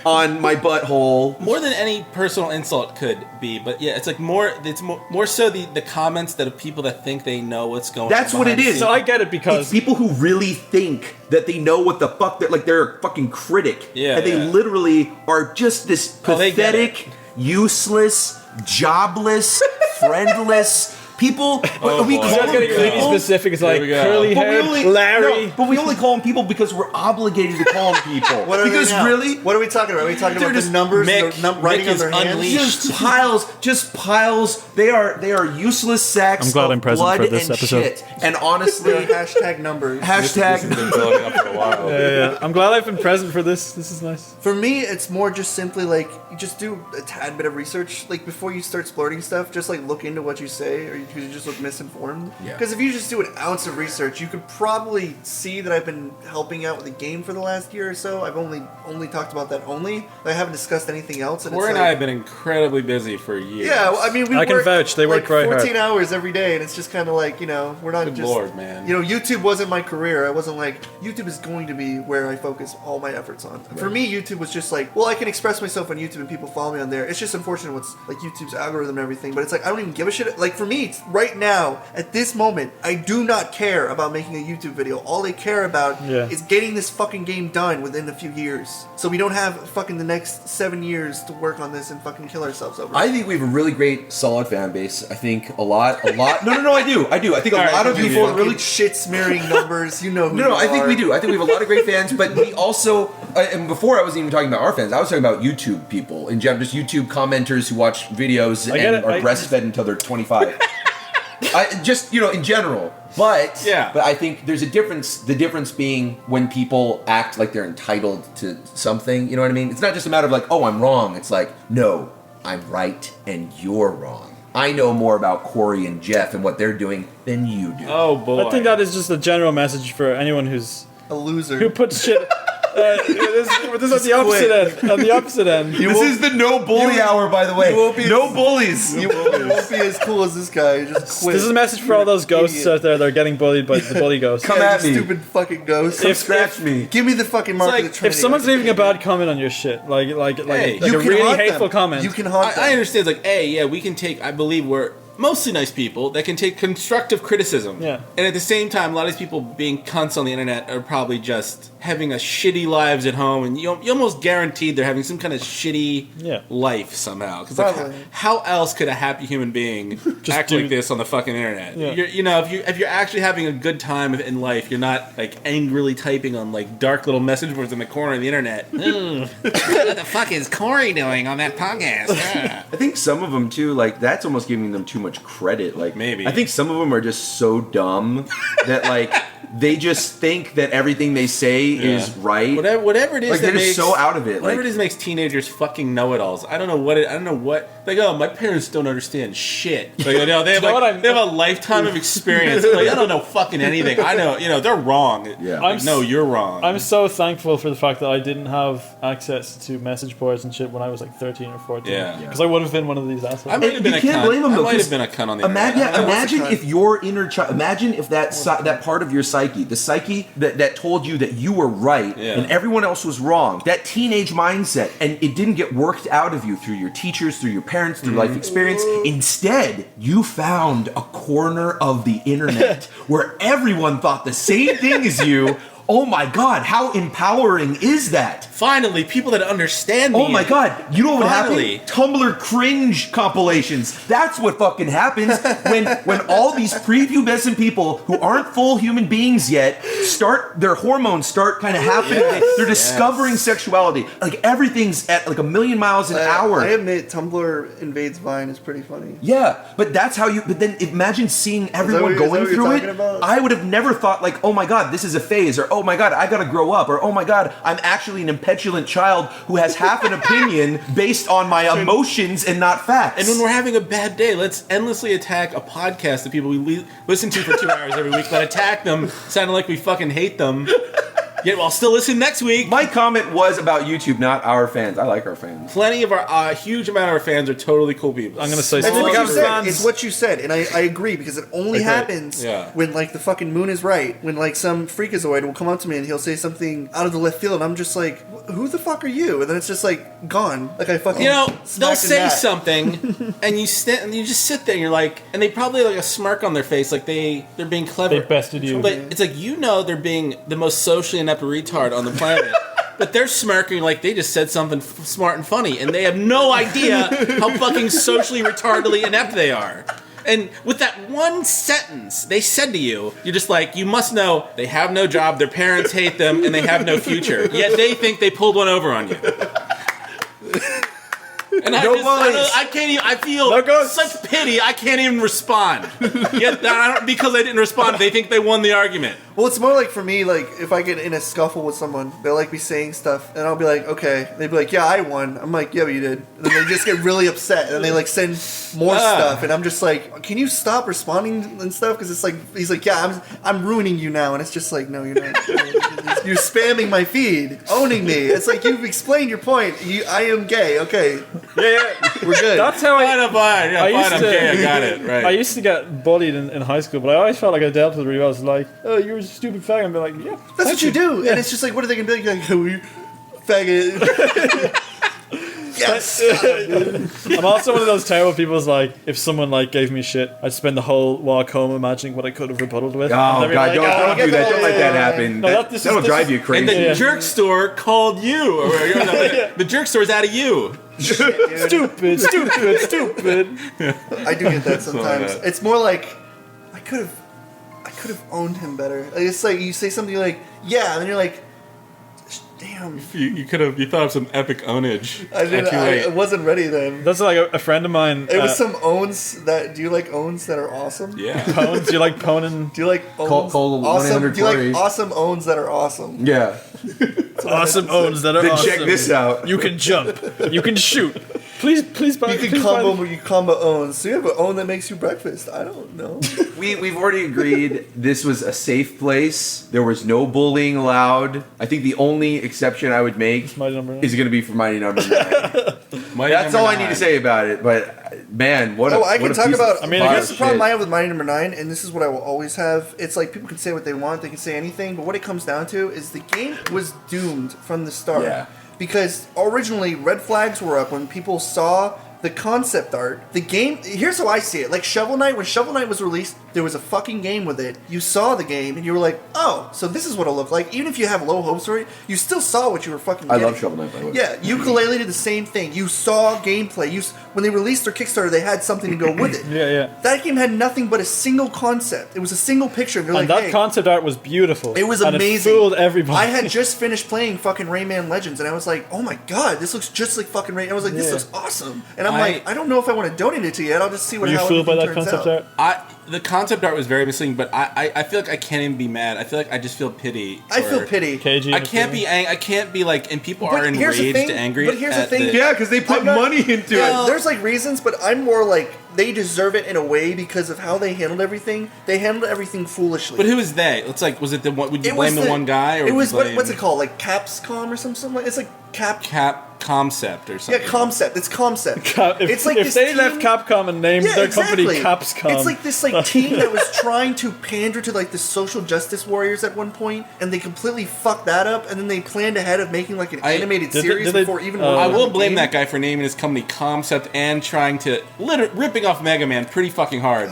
on my butthole. more than any personal insult could be, but yeah, it's like it's more so the comments that of people that think they know what's going on. That's what it behind the is. So scenes. I get it It's because people who really think that they know what the fuck they're a fucking critic. Yeah, And they yeah. literally are just this Oh, they get pathetic, useless, jobless, friendless people. We boy. call you guys them getting really people. specific. It's like we go. curly But we haired only, Larry. no, but we only call them people because we're obligated to call them people. What are because they now? really, What are we talking about? Are we talking They're about the just numbers Mick- they're writing Mick on is their hands? unleashed. just piles. They are useless sacks I'm glad of I'm present blood for this and episode. shit. And honestly, They're hashtag numbers. This has hashtag. been building up for a while. Yeah. I'm glad I've been present for this. This is nice. For me, it's more just simply like you just do a tad bit of research, like before you start splurting stuff. Just like look into what you say, or you could just look misinformed. Yeah. Because if you just do an ounce of research, you could probably see that I've been helping out with the game for the last year or so. I've only talked about that only. I haven't discussed anything else. And Corey it's and like, I have been incredibly busy for years. yeah, well, I mean, we I can work, vouch, they work like very hard. 14 hours every day, and it's just kind of like, you know, we're not Good just... Lord, man. You know, YouTube wasn't my career. I wasn't like, YouTube is going to be where I focus all my efforts on. For me, YouTube was just like, well, I can express myself on YouTube and people follow me on there. It's just unfortunate what's, like, YouTube's algorithm and everything, but it's like, I don't even give a shit. Like, for me, right now, at this moment, I do not care about making a YouTube video. All I care about is getting this fucking game done within a few years. So we don't have fucking the next 7 years to work on this and fucking kill ourselves over it. I think we have a really great, solid fan base. I think a lot. No, I do. I think a lot of people Fucking really. shit smearing numbers. You know who No, you I think are. we do. I think we have a lot of great fans, but we also, and before I wasn't even talking about our fans, I was talking about YouTube people in general, just YouTube commenters who watch videos get and it. are breastfed until they're 25. Just, in general. But I think there's a difference. The difference being when people act like they're entitled to something. You know what I mean? It's not just a matter of like, oh, I'm wrong. It's like, no, I'm right and you're wrong. I know more about Corey and Jeff and what they're doing than you do. Oh boy. I think that is just a general message for anyone a loser. who puts shit. This is at the opposite end. At the opposite end. This is the no bully hour, by the way. you won't be- no bullies. You won't be as cool as this guy. Just quit. This is a message for all those ghosts Idiot. out there that are getting bullied by the bully ghosts. Come Yeah, at you me. stupid fucking ghost. Scratch me. Give me the fucking mark like, of the Trinity. If someone's leaving a bad comment on your shit, like Hey, a You can really haunt hateful them. comment, You can haunt them. I understand. Like, we can take. I believe we're mostly nice people that can take constructive criticism. Yeah. And at the same time, a lot of these people being cunts on the internet are probably just having a shitty lives at home, and you almost guaranteed they're having some kind of shitty life somehow. Because like, Probably. how else could a happy human being act do- like this on the fucking internet? Yeah. If you're actually having a good time in life, you're not like angrily typing on like dark little message boards in the corner of the internet. What the fuck is Corey doing on that podcast? I think some of them too, like that's almost giving them too much credit. Like Maybe. I think some of them are just so dumb that like they just think that everything they say is right. Whatever it is, like that they're makes, just so out of it. Whatever Like, it is makes teenagers fucking know-it-alls. I don't know what. Like, oh, my parents don't understand shit. Like, you know, they have a lifetime of experience. Like, I don't know fucking anything. I know, you know, they're wrong. Yeah. Like, no, you're wrong. I'm so thankful for the fact that I didn't have access to message boards and shit when I was like 13 or 14. Yeah. Because I would have been one of these assholes. I might have been you a can't cunt. blame them, though, I might 'cause have been a cunt on the Imagine, internet. imagine if your inner child, imagine if that part of your psyche, the psyche that told you that you were right and everyone else was wrong, that teenage mindset, and it didn't get worked out of you through your teachers, through your parents, through life experience. Instead, you found a corner of the internet where everyone thought the same thing as you. Oh my God, how empowering is that? Finally, people that understand me. Oh my God, you know what Finally. happened? Tumblr cringe compilations. That's what fucking happens when all these prepubescent people who aren't full human beings yet their hormones start kind of happening. They're discovering sexuality. Like everything's at like 1,000,000 miles an hour. I admit Tumblr invades Vine is pretty funny. Yeah, but that's how but then imagine seeing everyone is that going what you're through it. talking about? I would have never thought like, oh my God, this is a phase, or oh my God, I gotta grow up, or oh my God, I'm actually an petulant child who has half an opinion based on my emotions and not facts. And when we're having a bad day, let's endlessly attack a podcast that people we listen to for 2 hours every week, but attack them, sounding like we fucking hate them. Yet I'll still listen next week. My comment was about YouTube, not our fans. I like our fans. Plenty of our huge amount of our fans are totally cool people. I'm going to say It's something. what, you Have said. fans. It's what you said, and I agree, because it only happens Yeah. when like the fucking moon is right, when like some freakazoid will come up to me and he'll say something out of the left field, and I'm just like, who the fuck are you? And then it's just like gone. Like I fucking You know, they'll smacked in say that. something, and you just sit there, and you're like, and they probably like a smirk on their face, like they're being clever. They bested you. But it's like, you know, they're being the most socially inept retard on the planet. But they're smirking like they just said something smart and funny, and they have no idea how fucking socially retardedly inept they are. And with that one sentence they said to you, you're just like, you must know they have no job, their parents hate them, and they have no future. Yet they think they pulled one over on you. And I can't even, I feel such pity, I can't even respond. Yet, because I didn't respond, they think they won the argument. Well, it's more like for me, like if I get in a scuffle with someone, they'll like be saying stuff, and I'll be like, okay. They'd be like, yeah, I won. I'm like, yeah, but you did. And then they just get really upset, and they like send more stuff, and I'm just like, can you stop responding and stuff? Because it's like, he's like, yeah, I'm ruining you now, and it's just like, no, you're not. You're spamming my feed, owning me. It's like, you've explained your point. I am gay. Okay. Yeah, we're good. That's how Fine, I'm gay, I got it. Right. I used to get bullied in high school, but I always felt like I dealt with it really well. I was like, oh, you're a stupid fag. And be like, yeah. That's what you do. And it's just like, what are they going to be like? Oh, you faggot. Yes. I'm also one of those terrible people who's like, if someone like gave me shit, I'd spend the whole walk home imagining what I could have rebutted with. Oh God, Like, don't do that. Don't let that happen. No, That'll drive you crazy. And the jerk store called you. Or, the jerk store's out of you. stupid. I do get that sometimes. It's more like, I could have owned him better. Like, it's like you say something like, yeah, and then you're like, damn. You thought of some epic ownage. I wasn't ready then. That's like a friend of mine. It was some owns that. Do you like owns that are awesome? Yeah. Pones? Do you like poning? Do you like owns? Call awesome. Do you 1-800-Corey. like awesome owns that are awesome? Yeah. Awesome owns that are Then awesome. check this out. You can jump. You can shoot. Please buy. You can combo owns. So you have an own that makes you breakfast. I don't know. We've already agreed this was a safe place. There was no bullying allowed. I think the only exception I would make Mighty Number 9. is going to be for Mighty Number 9. That's all I need to say about it. But man, what a I can what a talk piece about. of I mean, pile here's of the problem shit. I have with Mighty Number 9, and this is what I will always have. It's like people can say what they want, they can say anything, but what it comes down to is the game was doomed from the start. Yeah. Because originally red flags were up when people saw the concept art. The game, here's how I see it. Like Shovel Knight, when Shovel Knight was released, there was a fucking game with it. You saw the game and you were like, oh, so this is what it'll look like. Even if you have low hopes for it, you still saw what you were fucking I getting. love Shovel Knight, by the way. Yeah, Ukulele did the same thing. You saw gameplay. When they released their Kickstarter, they had something to go with it. Yeah. That game had nothing but a single concept. It was a single picture. And, And that concept art was beautiful. it was and amazing. It fooled everybody. I had just finished playing fucking Rayman Legends, and I was like, oh my god, this looks just like fucking Rayman. I was like, this looks awesome. And I'm like, I don't know if I want to donate it to you yet. I'll just see Were you how fooled by everything that turns concept out. art? the concept art was very misleading, but I feel like I can't even be mad. I feel like I just feel pity. I feel pity. KG I can't be like, and people are here's the enraged, thing- angry. but here's the at thing- Yeah, because they put I'm not- money into it. There's like reasons, but I'm more like they deserve it in a way because of how they handled everything. They handled everything foolishly. But who is they? It's like, was it the one? Would you It blame was the one guy? Or it was blame what's it called? Like Capscom or something like it's like Concept or something? Yeah, Concept. It's Concept. If this they team- left Capcom and named their company Capscom. It's like this team that was trying to pander to like the social justice warriors at one point, and they completely fucked that up. And then they planned ahead of making like an animated series before even. I will blame that guy for naming his company Concept and trying to ripping off Mega Man pretty fucking hard.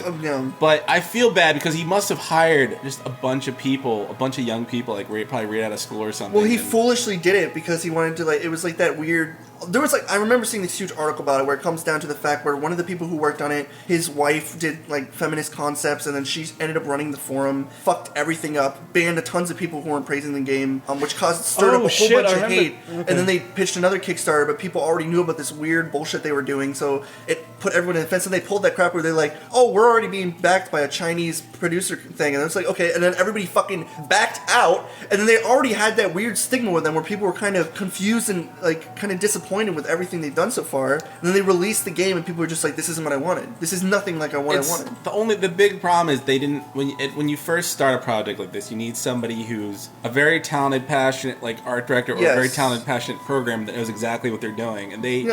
But I feel bad because he must have hired just a bunch of people, a bunch of young people, like probably right out of school or something. Well, he foolishly did it because he wanted to like. It was like that weird. There was like I remember seeing this huge article about it where it comes down to the fact where one of the people who worked on it, his wife did like feminist concepts, and then she ended up running the forum, fucked everything up, banned a tons of people who weren't praising the game, which stirred up a whole bunch of hate. Okay. And then they pitched another Kickstarter, but people already knew about this weird bullshit they were doing, so it put everyone in the fence. And they pulled that crap where they're like, "Oh, we're already being backed by a Chinese producer thing," and it's like, okay, and then everybody fucking backed out, and then they already had that weird stigma with them where people were kind of confused and like kind of disappointed with everything they've done so far, and then they released the game and people were just like, this isn't what I wanted. This is nothing like what I wanted. The big problem is they didn't when you first start a project like this, you need somebody who's a very talented, passionate like art director or a very talented, passionate programmer that knows exactly what they're doing, and they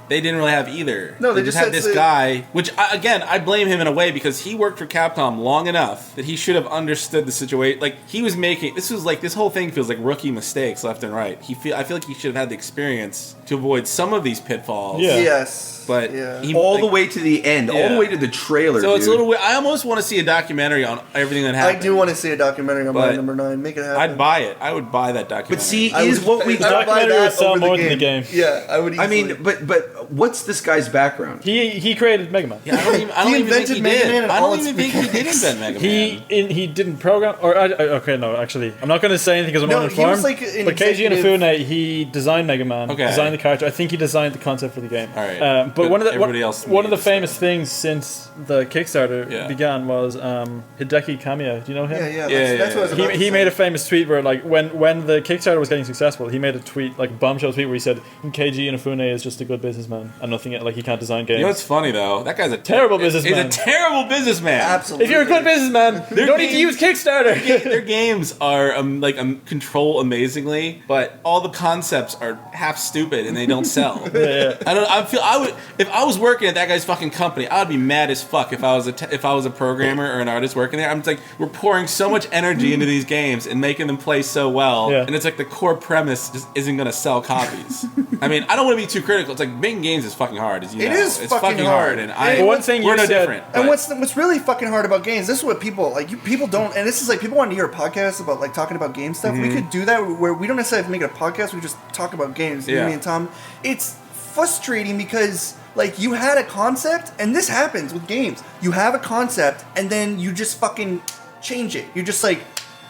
didn't really have either. No, they just had this guy, which I blame him in a way because he worked for Capcom long enough that he should have understood the situation. Like he was making this whole thing feels like rookie mistakes left and right. I feel like he should have had the experience to avoid some of these pitfalls. Yeah. Yes. But all the way to the end, all the way to the trailer. So it's a little weird. I almost want to see a documentary on everything that happened. I do want to see a documentary on my number 9. Make it happen. I'd buy it. I would buy that documentary. But see, the documentary would sell more than the game. Yeah, I would. Easily. I mean, but what's this guy's background? He created Mega Man. Yeah, I don't even think he did. I don't even think he did invent Mega Man. He didn't program okay, no, actually, I'm not going to say anything because I'm uninformed. He was like but Keiji Inafune, he designed Mega Man, designed the character. I think he designed the concept for the game. All right. But one of the famous things since the Kickstarter began was Hideki Kamiya. Do you know him? That's what I was about to say. He made a famous tweet where, like, when the Kickstarter was getting successful, he made a tweet, like a bombshell tweet, where he said, "Keiji Inafune is just a good businessman and nothing. Like he can't design games." You know what's funny though? That guy's a terrible businessman. He's a terrible businessman. Absolutely. If you're a good businessman, you don't need to use Kickstarter. Their games are control amazingly, but all the concepts are half stupid and they don't sell. If I was working at that guy's fucking company, I would be mad as fuck if I was a programmer or an artist working there. I'm just like, we're pouring so much energy into these games and making them play so well, and it's like the core premise just isn't going to sell copies. I mean, I don't want to be too critical. It's like making games is fucking hard, as you know. It's fucking hard. And we're no different. And what's really fucking hard about games? This is what people people don't. And this is like people want to hear a podcast about like talking about game stuff. We could do that where we don't necessarily have to make it a podcast. We just talk about games. Me and Tom. It's frustrating because like you had a concept, and this happens with games. You have a concept, and then you just fucking change it. You're just like,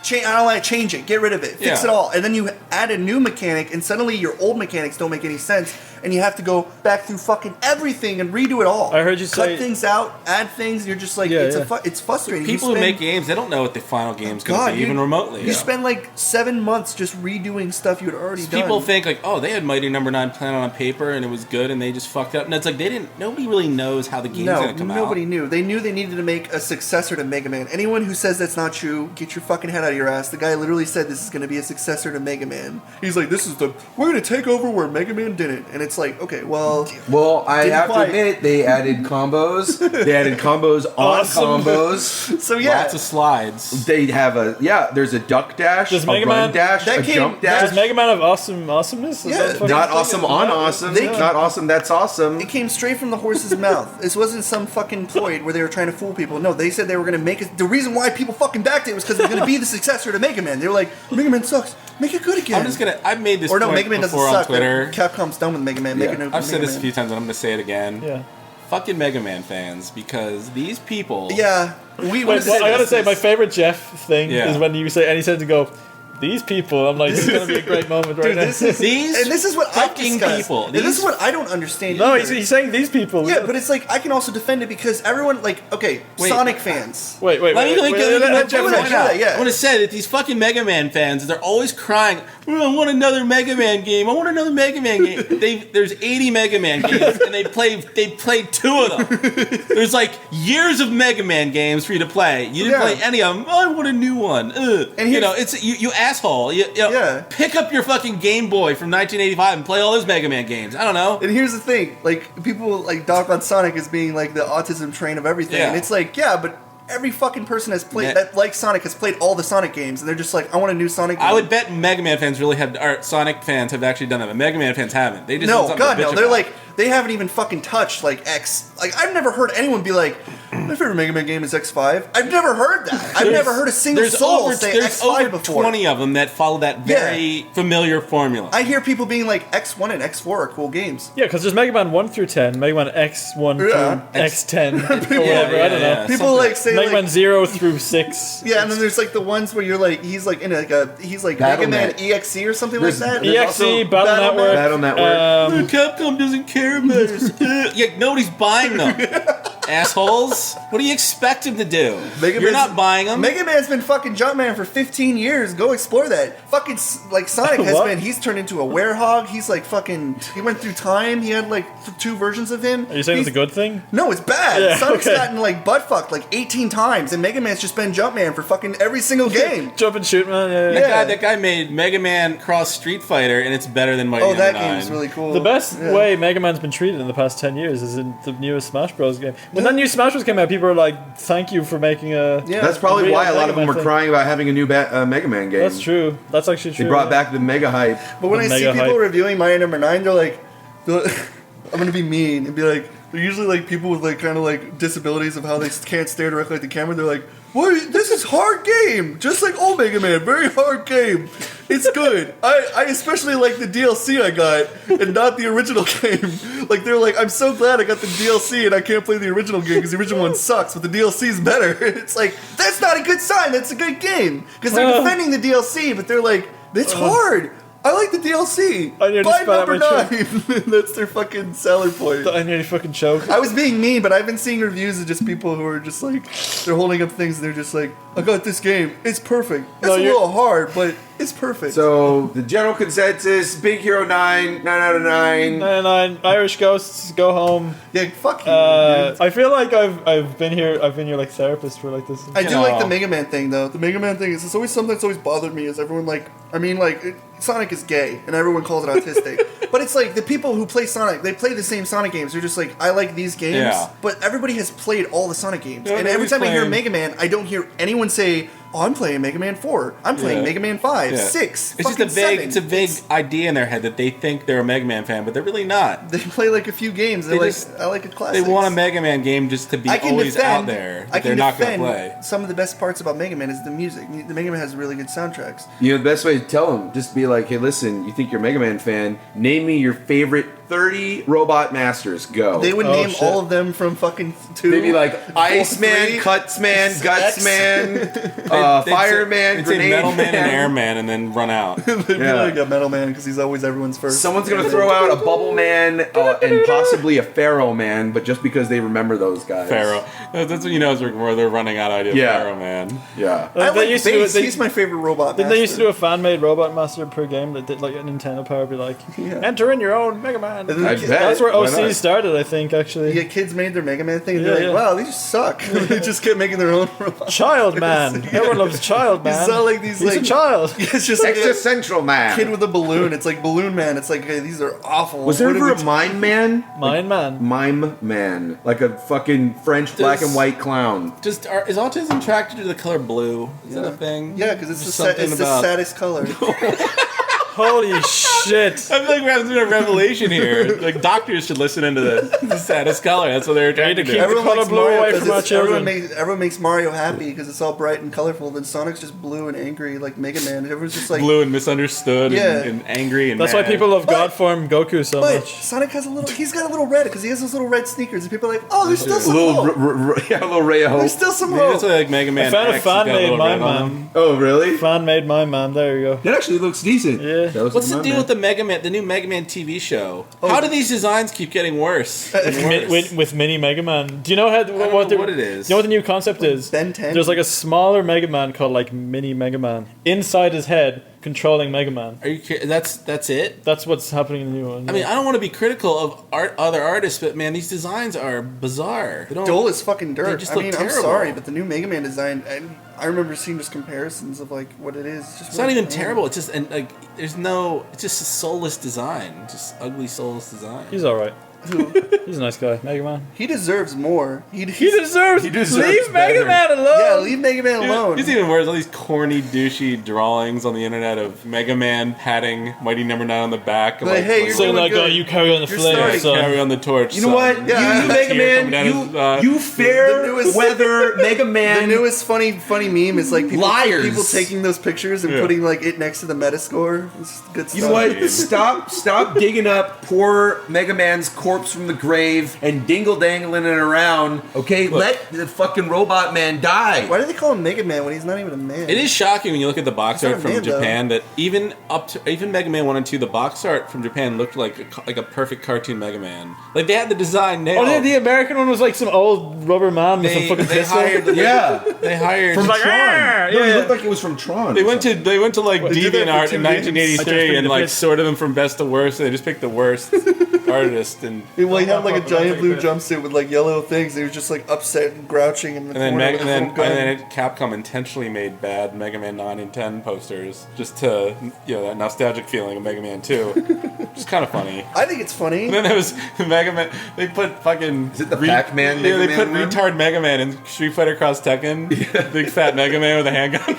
I don't want to change it. Get rid of it. Fix it all. And then you add a new mechanic, and suddenly your old mechanics don't make any sense, and you have to go back through fucking everything and redo it all. I heard you cut say things out, add things. You're just like it's frustrating. People who make games, they don't know what the final game's going to be, even remotely. You spend like 7 months just redoing stuff you had already done. People think like, oh, they had Mighty Number 9 planned on paper and it was good, and they just fucked up. And it's like nobody really knows how the game's going to come out. Nobody knew. They knew they needed to make a successor to Mega Man. Anyone who says that's not true, get your fucking head out of your ass. The guy literally said this is going to be a successor to Mega Man. He's like, we're going to take over where Mega Man didn't. And it's like, okay, well, I have to admit, they added combos. They added combos on combos. So yeah, lots of slides. They have there's a duck dash, a run dash, a jump dash. Does Mega Man have awesomeness? Yeah, not awesome on awesome. Not awesome. That's awesome. It came straight from the horse's mouth. This wasn't some fucking ploy where they were trying to fool people. No, they said they were going to make it. The reason why people fucking backed it was because it was going to be the successor to Mega Man. They were like, Mega Man sucks. Make it good again. I've made this point Mega Man doesn't before suck. on Twitter. Capcom's done with Mega Man. I've said this a few times, and I'm going to say it again. Yeah. Fucking Mega Man fans, because these people. Yeah. I gotta say, my favorite Jeff thing is when you say, and he said to go, these people. I'm like, this is gonna be a great moment right Dude, now. this is what I've fucking discussed. people. And this is what I don't understand. No, either. he's saying these people. Yeah, but it's like I can also defend it because everyone Sonic fans. Wait. Let me Jeff, Jeff, point out. yeah. I want to say that these fucking Mega Man fans, they're always crying, I want another Mega Man game. I want another Mega Man game. There's 80 Mega Man games, and they played 2 of them. There's like years of Mega Man games for you to play. You didn't play any of them. Oh, I want a new one. And it's you asshole. You pick up your fucking Game Boy from 1985 and play all those Mega Man games. I don't know. And here's the thing, like people like dog on Sonic as being like the autism train of everything. Yeah. And it's like, but every fucking person has played that like Sonic has played all the Sonic games, and they're just like, I want a new Sonic game. I would bet Mega Man fans really have, or Sonic fans have actually done that, but Mega Man fans haven't. They just want something to bitch They're about. like, they haven't even fucking touched like X. Like I've never heard anyone be like, my favorite Mega Man game is X5. I've never heard that. I've never heard a single soul say there's X5 over before. 20 of them that follow that very familiar formula. I hear people being like, X1 and X4 are cool games. Yeah, because there's Mega Man 1 through 10, Mega Man X1 through X10, or whatever, I don't know. People like say Mega like, Man 0 through 6. yeah, and then there's like the ones where you're like, he's like in he's like Battle Mega Man Net. EXE or something There's- like that. there's EXE, also Battle Network. Battle Network. Capcom doesn't care about us. Yeah, nobody's buying them. Assholes. What do you expect him to do? You're not buying them. Mega Man's been fucking Jumpman for 15 years. Go explore that. Fucking like Sonic has What? been. He's turned into a werehog. He's like fucking. He went through time. He had like 2 versions of him. Are you saying He's- it's a good thing? No, it's bad. Yeah, Sonic's okay. gotten like butt fucked like 18 times, and Mega Man's just been Jumpman for fucking every single game. Jump and shoot, man. Yeah. Yeah. That guy made Mega Man cross Street Fighter, and it's better than Mighty Oh, Number that 9. game's really cool. The best Yeah. way Mega Man's been treated in the past 10 years is in the newest Smash Bros. Game. When that new Smash Bros. Came out, people were like, thank you for making a... Yeah. That's probably Real why a lot Mega of them Man were thing. crying about having a new Mega Man game. That's true. That's actually true. They brought yeah. back the Mega hype. But when The I see mega people hype. reviewing Mighty Number 9, they're like, I'm gonna be mean and be like, they're usually like people with like kind of like disabilities of how they can't stare directly at the camera. They're like, "What? This is hard game, just like old Mega Man, very hard game. It's good. I especially like the DLC I got and not the original game. Like they're like, I'm so glad I got the DLC and I can't play the original game because the original one sucks, but the DLC is better. It's like that's not a good sign. That's a good game because they're defending the DLC, but they're like, it's hard. I like the DLC. I nearly Buy spat out number my 9. That's their fucking selling point. I nearly fucking choked. I was being mean, but I've been seeing reviews of just people who are just like, they're holding up things and they're just like, I got this game. It's perfect. It's a little hard, but it's perfect. So the general consensus: Big Hero 9, 9 out of 9. 99 Irish ghosts, go home. yeah, fuck you. dude. I feel like I've been here like therapist for like this. I do like the Mega Man thing though. The Mega Man thing is it's always something that's always bothered me. Is everyone like? I mean, like Sonic is gay, and everyone calls it autistic. But it's like the people who play Sonic, they play the same Sonic games. They're just like, I like these games. Yeah. But everybody has played all the Sonic games, Yeah, and every nobody's time I hear playing- Mega Man, I don't hear anyone say, "Oh, I'm playing Mega Man 4. I'm playing Yeah. Mega Man 5, Yeah. 6, It's just fucking a vague, 7. it's a vague idea in their head that they think they're a Mega Man fan, but they're really not. They play like a few games. They're They like, just- I like a classic. They want a Mega Man game just to be I can always defend, out there, I but can they're not going to defend play. some of the best parts about Mega Man is the music. The Mega Man has really good soundtracks. You know, the best way to tell them, just be like, hey, listen, you think you're a Mega Man fan? Name me your favorite 30 robot masters. Go. They would Oh, name shit. all of them from fucking 2. They'd be like Iceman, 3, Cutsman, Gutsman, They'd Fireman, say, they'd say Grenade Metal Man and Man. Airman and then run out. They'd be Yeah. like a Metal Man because he's always everyone's first. Someone's gonna throw out a Bubble Man and possibly a Pharaoh Man, but just because they remember those guys. Pharaoh. That's what you know is where they're running out of idea of Yeah. Pharaoh Man. Yeah. I They like used to do Bass. it- they- He's my favorite robot Didn't master. they used to do a fan-made robot master per game that did like a Nintendo Power? Be like, enter in your own Mega Man. And then I the bet. That's where Why OC not? started, I think. Actually, Yeah, kids made their Mega Man thing and Yeah, they're like, yeah. wow, these suck. They just kept making their own robots. Child Man. Everyone loves Child Man. You saw like these He's like a child. It's just like Extra a Central Man. kid with a balloon. It's like Balloon Man. It's like, hey, these are awful. Was there What ever did a we Mime Man? Mine Man. Mime Man. Like a fucking French black and white clown. Is autism attracted to the color blue? Is that a thing? Yeah, because it's, Just the something it's the about- saddest color. Holy shit. I feel like we're having a revelation here. Like doctors should listen into this. It's the saddest color. That's what they're trying to do. Everyone Everyone likes likes Mario away because from our children. everyone makes Mario happy because it's all bright and colorful. Then Sonic's just blue and angry like Mega Man. Everyone's just like Blue and misunderstood Yeah. and angry and That's why mad. people love Godform Goku so But much. Sonic has he's got a little red because he has those little red sneakers, and people are like, oh, there's still A some little, hope. a little ray of hope. There's still some Maybe hope. that's why like Mega Man I found a X has got fan-made little Mime red on Man. them. Oh, really? Fan made Mime Man. There you go. That actually looks decent. Yeah. That was What's my the deal man. with the Mega Man, the new Mega Man TV show? How do these designs keep getting worse? and worse? With Mini Mega Man. Do you know what it is. You know what the new concept is? Ben 10. There's like a smaller Mega Man called like Mini Mega Man inside his head, controlling Mega Man. Are you kidding? That's it? That's what's happening in the new one. I mean, I don't want to be critical of other artists, but man, these designs are bizarre. They don't. Dole is fucking They dirt. just I look mean, I'm terrible. sorry, but the new Mega Man design, I remember seeing just comparisons of like what it is. It's not even terrible. It's just there's no. It's just a soulless design. Just ugly soulless design. he's all right. He's a nice guy, Mega Man. He deserves more. He deserves. He deserves Leave Mega better. Man alone. Yeah, leave Mega Man alone. It's even worse. All these corny, douchey drawings on the internet of Mega Man patting Mighty Number 9 on the back. Like, hey, you're So doing like, good. you carry on the You're flame, starting- son. carry on the torch. You know what? Yeah, you Mega tear coming Man, down his, you fair the newest- weather Mega Man. The newest funny meme is like Liars. people taking those pictures and Yeah. putting like it next to the Metascore. It's good stuff. You know what? Stop digging up poor Mega Man's corpse from the grave and dingle-dangling it around. Okay, let the fucking robot man die. Why do they call him Mega Man when he's not even a man? It is shocking when you look at the box He's not art a from man, though. Japan that even Mega Man 1 and 2, the box art from Japan looked like a perfect cartoon Mega Man. Like they had the design nailed. Oh, the American one was like some old rubber man with some fucking pistol. Yeah. They hired. From like, Tron. "Ah!" No, Yeah. it looked like it was from Tron. They or went something. to like They did that DeviantArt for in 2 games. 1983 and the like best. sorted them from best to worst. And they just picked the worst artist and. Well, he had like a giant blue jumpsuit with like yellow things. He was just like upset and grouching in the And then, corner with a full gun. Capcom intentionally made bad Mega Man 9 and 10 posters just to, that nostalgic feeling of Mega Man 2. Which is kind of funny. I think it's funny. And then there was Mega Man, they put fucking... Is it the Pac-Man Yeah, Mega they Man put one? retard Mega Man in Street Fighter Cross Tekken. Big fat Mega Man with a handgun.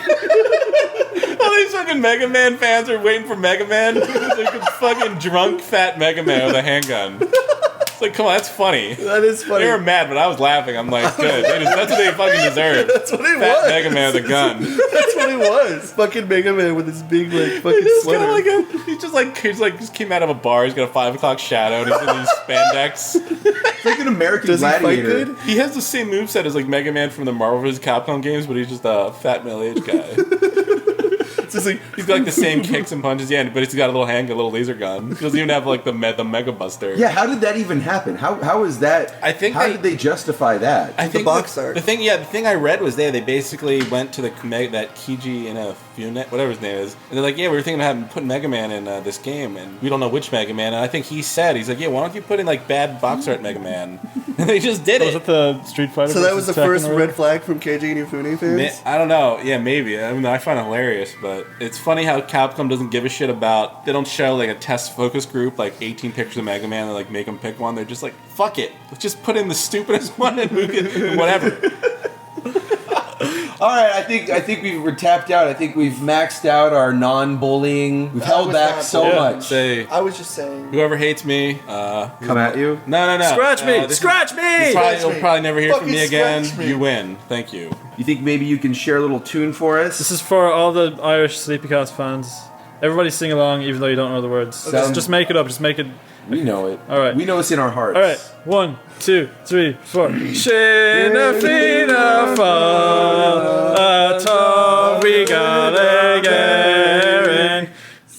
All these fucking Mega Man fans are waiting for Mega Man. Like a fucking drunk fat Mega Man with a handgun. It's like, come on, that's funny. That is funny. They were mad, but I was laughing. I'm like, good. That's what they fucking deserve. That's what it Fat was. Mega Man with a gun. That's what it was. Fucking Mega Man with his big like fucking He's sweater. just came out of a bar. He's got a 5 o'clock shadow. And he's in these spandex. It's like an American Does he fight gladiator. good? He has the same moveset as like Mega Man from the Marvel vs. Capcom games, but he's just a fat middle-aged guy. It's just like He's got like the same kicks and punches, yeah, but he's got a little handgun, a little laser gun. He doesn't even have like the Mega Buster. Yeah, how did that even happen? How is that? I think how did they justify that? I think box art. The thing I read was they basically went to that Kiji Inafune, whatever his name is, and they're like, yeah, we were thinking of putting Mega Man in this game, and we don't know which Mega Man. And I think he's like, yeah, why don't you put in like bad box art Mega Man? And they just did Was it. it the Street Fighter? so that was the versus Tekken first or red flag from KJ Inafune fans. I don't know. Yeah, maybe. I mean, I find it hilarious, but it's funny how Capcom doesn't give a shit about. They don't show like a test focus group, like 18 pictures of Mega Man, and like make them pick one. They're just like, fuck it, let's just put in the stupidest one and we can whatever. All right, I think we're tapped out. I think we've maxed out our non-bullying. We've held was back not so bullying. much. Say, I was just saying. whoever hates me, Come at you. no. Scratch me! This is- Scratch me! You'll probably never hear from me Fucking again. scratch me. You win. Thank you. You think maybe you can share a little tune for us? This is for all the Irish SleepyCast fans. Everybody sing along, even though you don't know the words. Sounds- Just make it up. Just make it. we know it. All right. We know it's in our hearts. All right. 1, 2, 3, 4. Shinna fina fall, a tall we got a garing.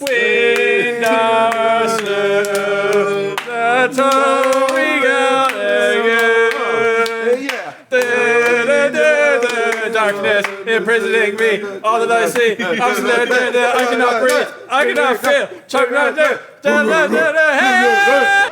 Wind our slew, a tall we got a garing. Darkness imprisoning me. All that I see, I cannot breathe. I cannot feel. Hey!